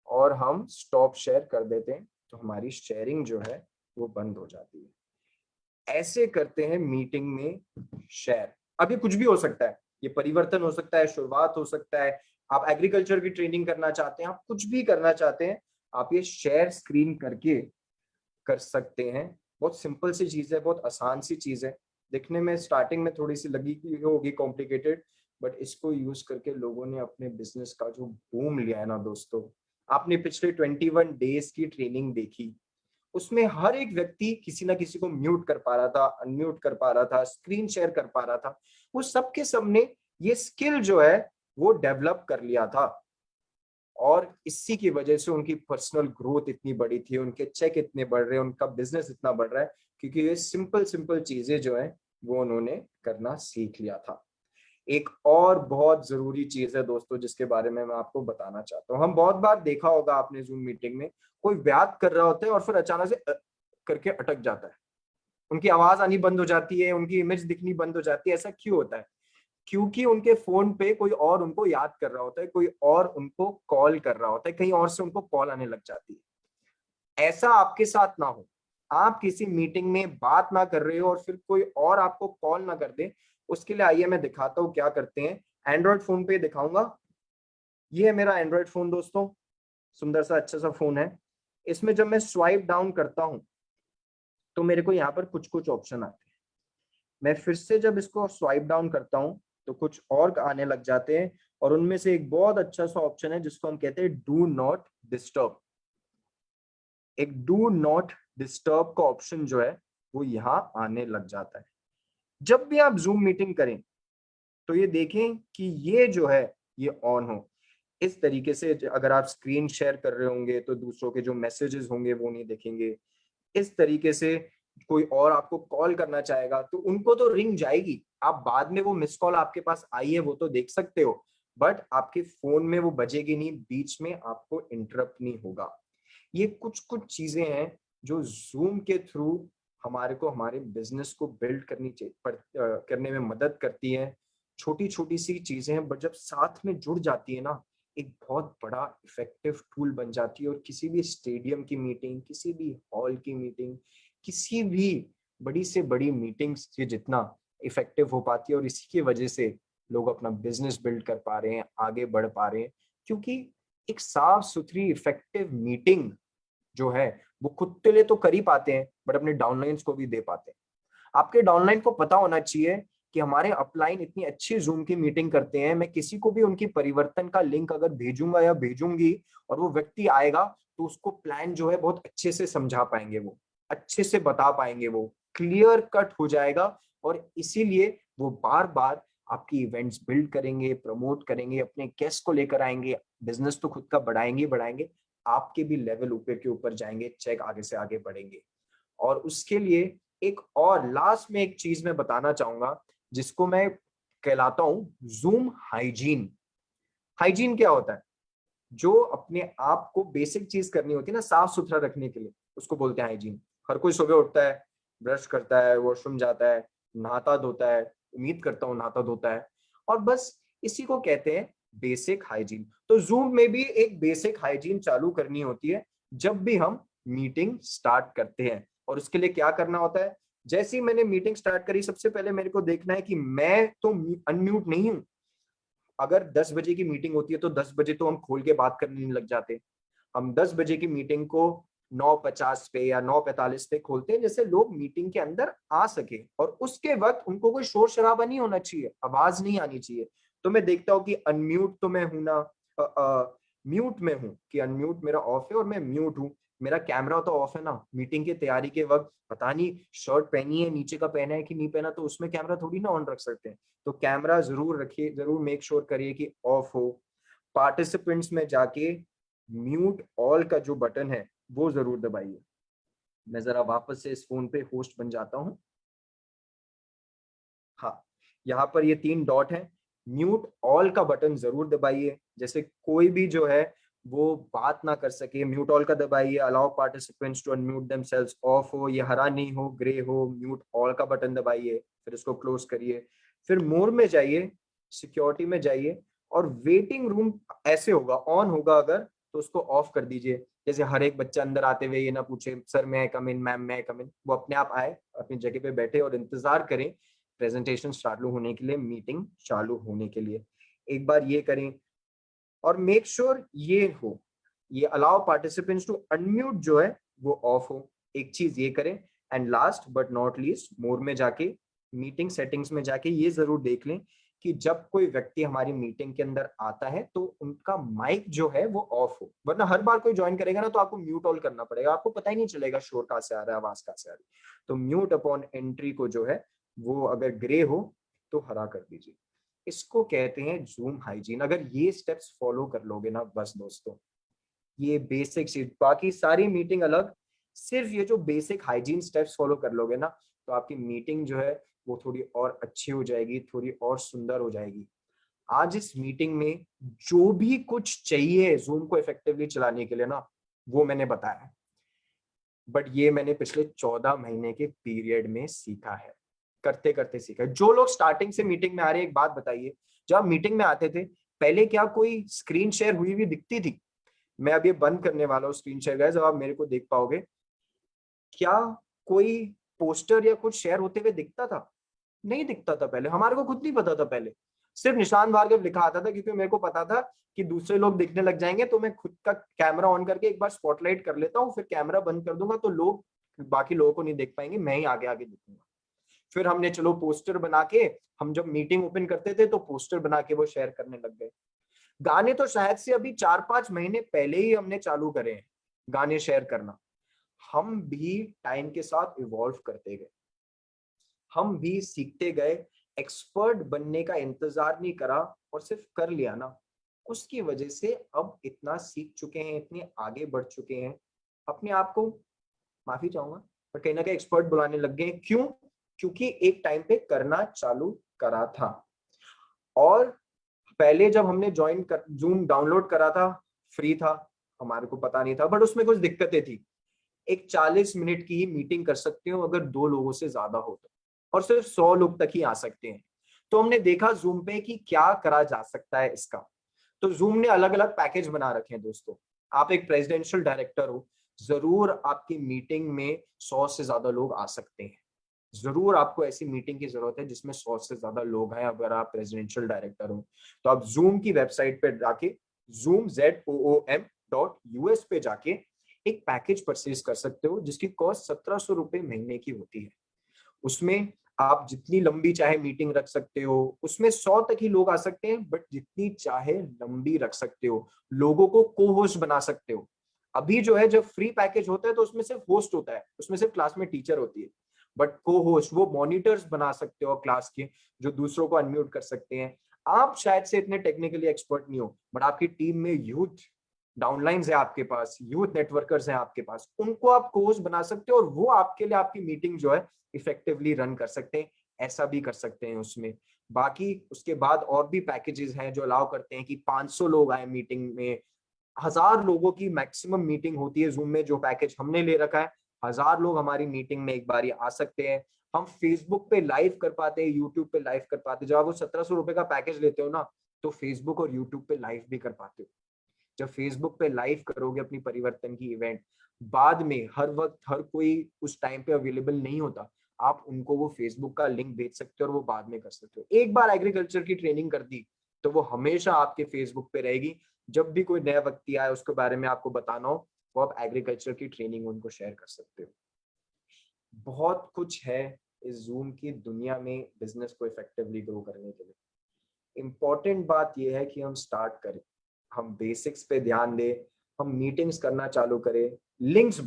और हम स्टॉप शेयर कर देते हैं, तो हमारी शेयरिंग जो है वो बंद हो जाती है। ऐसे करते हैं मीटिंग में शेयर। अब ये कुछ भी हो सकता है, ये परिवर्तन हो सकता है, शुरुआत हो सकता है, आप एग्रीकल्चर की ट्रेनिंग करना चाहते हैं, आप कुछ भी करना चाहते हैं, आप ये शेयर स्क्रीन करके कर सकते हैं। बहुत सिंपल सी चीज है, बहुत आसान सी चीज है। दिखने में स्टार्टिंग में थोड़ी सी लगी होगी कॉम्प्लिकेटेड, बट इसको यूज करके लोगों ने अपने बिजनेस का जो बूम लिया है ना दोस्तों। आपने पिछले 21 डेज की ट्रेनिंग देखी, उसमें हर एक व्यक्ति किसी ना किसी को म्यूट कर पा रहा था, अनम्यूट कर पा रहा था, स्क्रीन शेयर कर पा रहा था। वो सबके सबने ये स्किल जो है वो डेवलप कर लिया था, और इसी की वजह से उनकी पर्सनल ग्रोथ इतनी बड़ी थी, उनके चेक इतने बढ़ रहे हैं, उनका बिजनेस इतना बढ़ रहा है, क्योंकि ये सिंपल सिंपल चीजें जो है वो उन्होंने करना सीख लिया था। एक और बहुत जरूरी चीज है दोस्तों जिसके बारे में मैं आपको बताना चाहता हूँ। हम बहुत बार देखा होगा आपने जूम मीटिंग में, कोई बात कर रहा होता है और फिर अचानक से करके अटक जाता है, उनकी आवाज आनी बंद हो जाती है, उनकी इमेज दिखनी बंद हो जाती है। ऐसा क्यों होता है? क्योंकि उनके फोन पे कोई और उनको याद कर रहा होता है, कोई और उनको कॉल कर रहा होता है, कहीं और से उनको कॉल आने लग जाती है। ऐसा आपके साथ ना हो, आप किसी मीटिंग में बात ना कर रहे हो और फिर कोई और आपको कॉल ना कर दे। उसके लिए आइए मैं दिखाता हूँ क्या करते हैं। एंड्रॉइड फोन पे दिखाऊंगा। ये है मेरा एंड्रॉइड फोन दोस्तों, सुंदर सा अच्छा सा फोन है। इसमें जब मैं स्वाइप डाउन करता हूं तो मेरे को यहाँ पर कुछ कुछ ऑप्शन आते हैं। मैं फिर से जब इसको स्वाइप डाउन करता हूं तो कुछ और आने लग जाते हैं, और उनमें से एक बहुत अच्छा सा ऑप्शन है जिसको हम कहते हैं डू नॉट डिस्टर्ब। एक डू नॉट डिस्टर्ब का ऑप्शन जो है वो यहाँ आने लग जाता है। जब भी आप जूम मीटिंग करें तो ये देखें कि ये जो है ये ऑन हो। इस तरीके से अगर आप स्क्रीन शेयर कर रहे होंगे तो दूसरों के जो मैसेजेस होंगे वो नहीं देखेंगे। इस तरीके से कोई और आपको कॉल करना चाहेगा तो उनको तो रिंग जाएगी, आप बाद में वो मिस कॉल आपके पास आई है वो तो देख सकते हो, बट आपके फोन में वो बजेगी नहीं, बीच में आपको इंटरप्ट नहीं होगा। ये कुछ कुछ चीजें हैं जो जूम के थ्रू हमारे को हमारे बिजनेस को बिल्ड करने में मदद करती हैं। छोटी छोटी सी चीजें हैं, बट जब साथ में जुड़ जाती है ना, एक बहुत बड़ा इफेक्टिव टूल बन जाती है। और किसी भी स्टेडियम की मीटिंग, किसी भी हॉल की मीटिंग, किसी भी बड़ी से बड़ी मीटिंग्स से जितना इफेक्टिव हो पाती है, और इसी की वजह से लोग अपना बिजनेस बिल्ड कर पा रहे हैं, आगे बढ़ पा रहे हैं। क्योंकि एक साफ सुथरी इफेक्टिव मीटिंग जो है वो खुद के लिए तो कर ही पाते हैं, बट अपने डाउनलाइंस को भी दे पाते हैं। आपके डाउनलाइन को पता होना चाहिए कि हमारे अपलाइन इतनी अच्छी जूम की मीटिंग करते हैं, मैं किसी को भी उनकी परिवर्तन का लिंक अगर भेजूंगा या भेजूंगी और वो व्यक्ति आएगा तो उसको प्लान जो है बहुत अच्छे से समझा पाएंगे, वो अच्छे से बता पाएंगे, वो क्लियर कट हो जाएगा। और इसीलिए वो बार बार आपकी इवेंट्स बिल्ड करेंगे, प्रमोट करेंगे, अपने गेस्ट को लेकर आएंगे, बिजनेस तो खुद का बढ़ाएंगे बढ़ाएंगे, आपके भी लेवल ऊपर के ऊपर जाएंगे, चेक आगे से आगे बढ़ेंगे। और उसके लिए एक और लास्ट में एक चीज मैं बताना चाहूंगा जिसको मैं कहलाता हूं जूम हाइजीन। हाइजीन क्या होता है? जो अपने आप को बेसिक चीज करनी होती है ना साफ सुथरा रखने के लिए, उसको बोलते हैं हाइजीन। हर कोई सुबह उठता है, ब्रश करता है, वॉशरूम जाता है, नहाता धोता है, उम्मीद करता हूँ नहाता धोता है। और बस इसी को कहते हैं बेसिक हाइजीन। तो जूम में भी एक बेसिक हाइजीन चालू करनी होती है जब भी हम मीटिंग स्टार्ट करते हैं। और उसके लिए क्या करना होता है, जैसे ही मैंने मीटिंग स्टार्ट करी, सबसे पहले मेरे को देखना है कि मैं तो अनम्यूट नहीं हूं। अगर 10 बजे की मीटिंग होती है तो 10 बजे तो हम खोल के बात करने नहीं लग जाते। हम 10 बजे की मीटिंग को 9:50 पे या 9:45 पे खोलते हैं, जैसे लोग मीटिंग के अंदर आ सके। और उसके वक्त उनको कोई शोर शराबा नहीं होना चाहिए, आवाज नहीं आनी चाहिए। तो मैं देखता हूँ कि अनम्यूट तो मैं हूं ना, म्यूट में हूँ, कि अनम्यूट मेरा ऑफ है और मैं म्यूट हूँ। मेरा कैमरा तो ऑफ है ना। मीटिंग की तैयारी के वक्त पता नहीं शर्ट पहनी है, नीचे का पहना है कि नहीं पहना, तो उसमें कैमरा थोड़ी ना ऑन रख सकते हैं। तो कैमरा जरूर रखिए, जरूर मेक श्योर करिए कि ऑफ हो। पार्टिसिपेंट्स में जाके म्यूट ऑल का जो बटन है वो जरूर दबाइए। मैं जरा वापस से इस फोन पे होस्ट बन जाता हूँ। हाँ, यहाँ पर ये 3 डॉट है, म्यूट ऑल का बटन जरूर दबाइए। जैसे कोई भी जो है वो बात ना कर सके, म्यूट ऑल का दबाइए। Allow participants to unmute themselves, off हो, ये हरा नहीं हो, ग्रे हो, म्यूट ऑल का बटन दबाइए। फिर इसको क्लोज करिए। फिर मोर में जाइए, सिक्योरिटी में जाइए, और वेटिंग रूम ऐसे होगा, ऑन होगा अगर तो उसको ऑफ कर दीजिए। जैसे हर एक बच्चा अंदर आते हुए ये ना पूछे सर मैं कम इन, मैम मैं कम इन। वो अपने आप आए, अपनी जगह पे बैठे और इंतजार करें प्रेजेंटेशन चालू होने के लिए, मीटिंग चालू होने के लिए। एक बार ये करें। और मेक श्योर ये हो, ये अलाउ पार्टिसिपेंट्स टू अनम्यूट जो है वो ऑफ हो। एक चीज ये करें। And last but not least, more में जाके, मीटिंग सेटिंग्स में जाके ये जरूर देख लें कि जब कोई व्यक्ति हमारी मीटिंग के अंदर आता है तो उनका माइक जो है वो ऑफ हो। वरना हर बार कोई ज्वाइन करेगा ना तो आपको म्यूट ऑल करना पड़ेगा, आपको पता ही नहीं चलेगा शोर कहाँ से आ रहा है, आवाज कहाँ से आ रही है। तो म्यूट अपॉन एंट्री को जो है वो अगर ग्रे हो तो हरा कर दीजिए। इसको कहते हैं जूम हाइजीन। अगर ये स्टेप्स फॉलो कर लोगे ना बस दोस्तों, ये बेसिक चीज, बाकी सारी मीटिंग अलग, सिर्फ ये जो बेसिक हाइजीन स्टेप्स फॉलो कर लोगे ना तो आपकी मीटिंग जो है वो थोड़ी और अच्छी हो जाएगी, थोड़ी और सुंदर हो जाएगी। आज इस मीटिंग में जो भी कुछ चाहिए जूम को इफेक्टिवली चलाने के लिए ना, वो मैंने बताया। बट ये मैंने पिछले 14 महीने के पीरियड में सीखा है, करते करते सीखा है। जो लोग स्टार्टिंग से मीटिंग में आ रहे हैं, एक बात बताइए, जब आप मीटिंग में आते थे पहले क्या कोई स्क्रीन शेयर हुई हुई दिखती थी? मैं अब ये बंद करने वाला हूँ स्क्रीन शेयर गाइस, जब आप मेरे को देख पाओगे। क्या कोई पोस्टर या कुछ शेयर होते हुए दिखता था? नहीं दिखता था पहले, हमारे को खुद नहीं पता था पहले। सिर्फ निशान भार्गव लिखा आता था, क्योंकि मेरे को पता था कि दूसरे लोग दिखने लग जाएंगे, तो मैं खुद का कैमरा ऑन करके एक बार स्पॉटलाइट कर लेता हूँ, फिर कैमरा बंद कर दूंगा तो लोग बाकी लोगों को नहीं देख पाएंगे, मैं ही आगे आगे दिखूंगा। फिर हमने चलो पोस्टर बना के, हम जब मीटिंग ओपन करते थे तो पोस्टर बना के वो शेयर करने लग गए। गाने तो शायद से अभी 4-5 महीने पहले ही हमने चालू करे हैं गाने शेयर करना। हम भी टाइम के साथ इवॉल्व करते गए, हम भी सीखते गए। एक्सपर्ट बनने का इंतजार नहीं करा और सिर्फ कर लिया ना, उसकी वजह से अब इतना सीख चुके हैं, इतने आगे बढ़ चुके हैं। अपने आप को माफी चाहूंगा पर कहीं ना कहीं एक्सपर्ट बुलाने लग गए। क्यों? क्योंकि एक टाइम पे करना चालू करा था। और पहले जब हमने ज्वाइन कर जूम डाउनलोड करा था, फ्री था, हमारे को पता नहीं था, बट उसमें कुछ दिक्कतें थी। एक 40 मिनट की ही मीटिंग कर सकते हो अगर 2 लोगों से ज्यादा हो तो, और सिर्फ 100 लोग तक ही आ सकते हैं। तो हमने देखा जूम पे कि क्या करा जा सकता है इसका। तो जूम ने अलग अलग पैकेज बना रखे हैं दोस्तों। आप एक प्रेसिडेंशियल डायरेक्टर हो, जरूर आपकी मीटिंग में 100 से ज्यादा लोग आ सकते हैं। जरूर आपको ऐसी मीटिंग की जरूरत है जिसमें 100 से ज्यादा लोग हैं अगर आप प्रेसिडेंशियल डायरेक्टर हो। तो आप जूम की वेबसाइट पे जाके zoom.us पे जाके एक पैकेज परचेज कर सकते हो जिसकी कॉस्ट 1700 रुपए महीने की होती है। उसमें आप जितनी लंबी चाहे मीटिंग रख सकते हो, उसमें 100 तक ही लोग आ सकते हैं, बट जितनी चाहे लंबी रख सकते हो। लोगों को को होस्ट बना सकते हो। अभी जो है जब फ्री पैकेज होता है तो उसमें सिर्फ होस्ट होता है, उसमें सिर्फ क्लास में टीचर होती है। बट को होस्ट वो मॉनिटर्स बना सकते हो क्लास के, जो दूसरों को अनम्यूट कर सकते हैं। आप शायद से इतने टेक्निकली एक्सपर्ट नहीं हो, बट आपकी टीम में यूथ डाउनलाइंस है, आपके पास यूथ नेटवर्कर्स हैं आपके पास, उनको आप कोच बना सकते हो और वो आपके लिए आपकी मीटिंग जो है इफेक्टिवली रन कर सकते हैं। ऐसा भी कर सकते हैं उसमें। बाकी उसके बाद और भी पैकेजेस हैं जो अलाउ करते हैं कि 500 लोग आए मीटिंग में। 1000 लोगों की मैक्सिमम मीटिंग होती है जूम में, जो पैकेज हमने ले रखा है। 1000 लोग हमारी मीटिंग में एक बार आ सकते हैं। हम फेसबुक पे लाइव कर पाते हैं, यूट्यूब पे लाइव कर पाते हैं। जब आप वो 1700 रुपए का पैकेज लेते हो ना, तो फेसबुक और यूट्यूब पे लाइव भी कर पाते हो। जब फेसबुक पे लाइव करोगे अपनी परिवर्तन की इवेंट, बाद में हर वक्त हर कोई उस टाइम पे अवेलेबल नहीं होता, आप उनको वो फेसबुक का लिंक भेज सकते हो और वो बाद में कर सकते हो। एक बार एग्रीकल्चर की ट्रेनिंग कर दी तो वो हमेशा आपके फेसबुक पे रहेगी। जब भी कोई नया व्यक्ति आए उसके बारे में आपको बताना हो, वो आप एग्रीकल्चर की ट्रेनिंग उनको शेयर कर सकते हो। बहुत कुछ है इस जूम की दुनिया में बिजनेस को इफेक्टिवली ग्रो करने के लिए। इम्पॉर्टेंट बात यह है कि हम स्टार्ट करें, हम बेसिक्स पे ध्यान दें, हम मीटिंग्स करना चालू करें, लिंक्स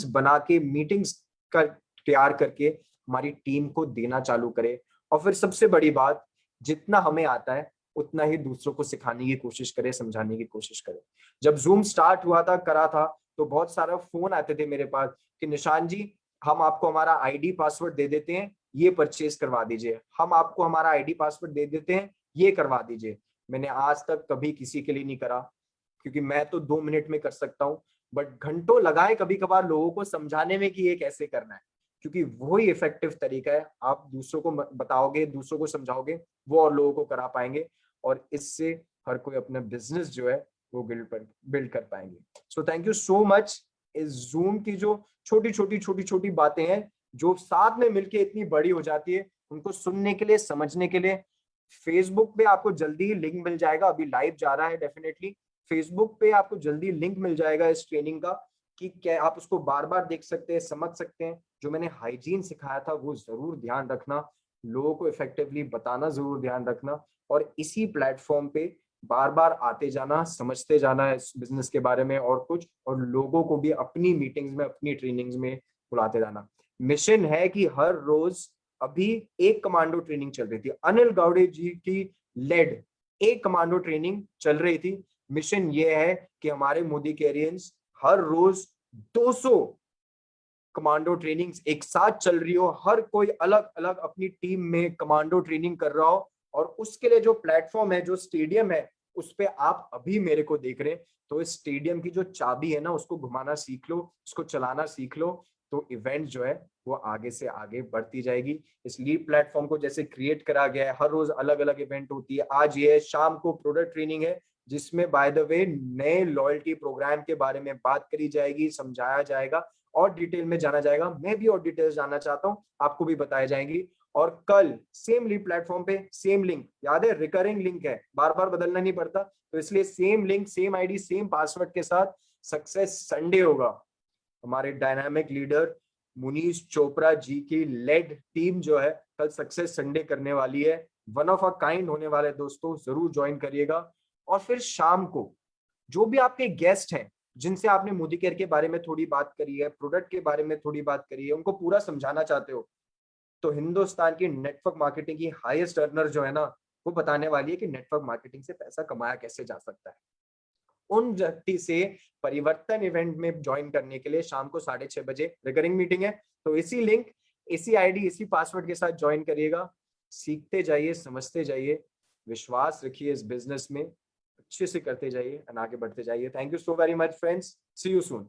बना के मीटिंग्स का तैयार करके हमारी टीम को देना चालू करें। और फिर सबसे बड़ी बात, जितना हमें आता है उतना ही दूसरों को सिखाने की कोशिश करें, समझाने की कोशिश करें। जब जूम स्टार्ट हुआ था, करा था, तो बहुत सारा फोन आते थे मेरे पास कि निशान जी, हम आपको हमारा आईडी पासवर्ड दे देते हैं, ये परचेज करवा दीजिए, हम आपको हमारा आईडी पासवर्ड दे देते हैं, ये करवा दीजिए। मैंने आज तक कभी किसी के लिए नहीं करा, क्योंकि मैं तो 2 मिनट में कर सकता हूँ, बट घंटों लगाए कभी कभार लोगों को समझाने में कि ये कैसे करना है, क्योंकि वही इफेक्टिव तरीका है। आप दूसरों को बताओगे, दूसरों को समझाओगे, वो और लोगों को करा पाएंगे, और इससे हर कोई अपना बिजनेस जो है वो बिल्ड कर पाएंगे। So thank you so much. इस जूम की जो छोटी छोटी बातें हैं जो साथ में मिलके इतनी बड़ी हो जाती है, उनको सुनने के लिए, समझने के लिए, फेसबुक पे आपको जल्दी ही लिंक मिल जाएगा, अभी लाइव जा रहा है डेफिनेटली। फेसबुक पे आपको जल्दी लिंक मिल जाएगा इस ट्रेनिंग का, कि क्या आप उसको बार बार देख सकते हैं, समझ सकते हैं। जो मैंने हाइजीन सिखाया था वो जरूर ध्यान रखना, लोगों को इफेक्टिवली बताना जरूर ध्यान रखना, और इसी प्लेटफॉर्म पे बार बार आते जाना, समझते जाना इस बिजनेस के बारे में और कुछ, और लोगों को भी अपनी मीटिंग्स में, अपनी ट्रेनिंग्स में बुलाते जाना। मिशन है कि हर रोज, अभी एक कमांडो ट्रेनिंग चल रही थी, अनिल गावड़े जी की लेड एक कमांडो ट्रेनिंग चल रही थी। मिशन ये है कि हमारे मोदी कैरियंस हर रोज 200 कमांडो ट्रेनिंग्स एक साथ चल रही हो, हर कोई अलग अलग अपनी टीम में कमांडो ट्रेनिंग कर रहा हो, और उसके लिए जो प्लेटफॉर्म है, जो स्टेडियम है, उस पे आप अभी मेरे को देख रहे हैं। तो इस स्टेडियम की जो चाबी है ना, उसको घुमाना सीख लो, उसको चलाना सीख लो, तो इवेंट जो है वो आगे से आगे बढ़ती जाएगी। इस लीड प्लेटफॉर्म को जैसे क्रिएट करा गया है, हर रोज अलग अलग इवेंट होती है। आज ये है, शाम को प्रोडक्ट ट्रेनिंग है, जिसमें बाय द वे नए लॉयल्टी प्रोग्राम के बारे में बात करी जाएगी, समझाया जाएगा, और डिटेल में जाना जाएगा। मैं भी और डिटेल्स जानना चाहता हूँ, आपको भी बताई जाएंगी। और कल सेम लीड प्लेटफॉर्म पे सेम लिंक, याद है रिकरिंग लिंक है, बार बार बदलना नहीं पड़ता, तो इसलिए same link, same ID, same password के साथ सक्सेस संडे होगा। हमारे डायनामिक लीडर मुनीश चोपड़ा जी की लेड टीम जो है कल सक्सेस संडे करने वाली है। वन ऑफ अ काइंड होने वाले दोस्तों, जरूर ज्वाइन करिएगा। और फिर शाम को जो भी आपके गेस्ट हैं, जिनसे आपने मोदी केयर के बारे में थोड़ी बात करी है, प्रोडक्ट के बारे में थोड़ी बात करी है, उनको पूरा समझाना चाहते हो, तो हिंदुस्तान की नेटवर्क मार्केटिंग की हाईएस्ट अर्नर जो है ना, वो बताने वाली है कि नेटवर्क मार्केटिंग से पैसा कमाया कैसे जा सकता है। उन व्यक्ति से परिवर्तन इवेंट में ज्वाइन करने के लिए शाम को 6:30 बजे रिकरिंग मीटिंग है। तो इसी लिंक, इसी आईडी, इसी पासवर्ड के साथ ज्वाइन करिएगा। सीखते जाइए, समझते जाइए, विश्वास रखिए इस बिजनेस में, अच्छे से करते जाइए और आगे बढ़ते जाइए। Thank you so very much friends, see you soon.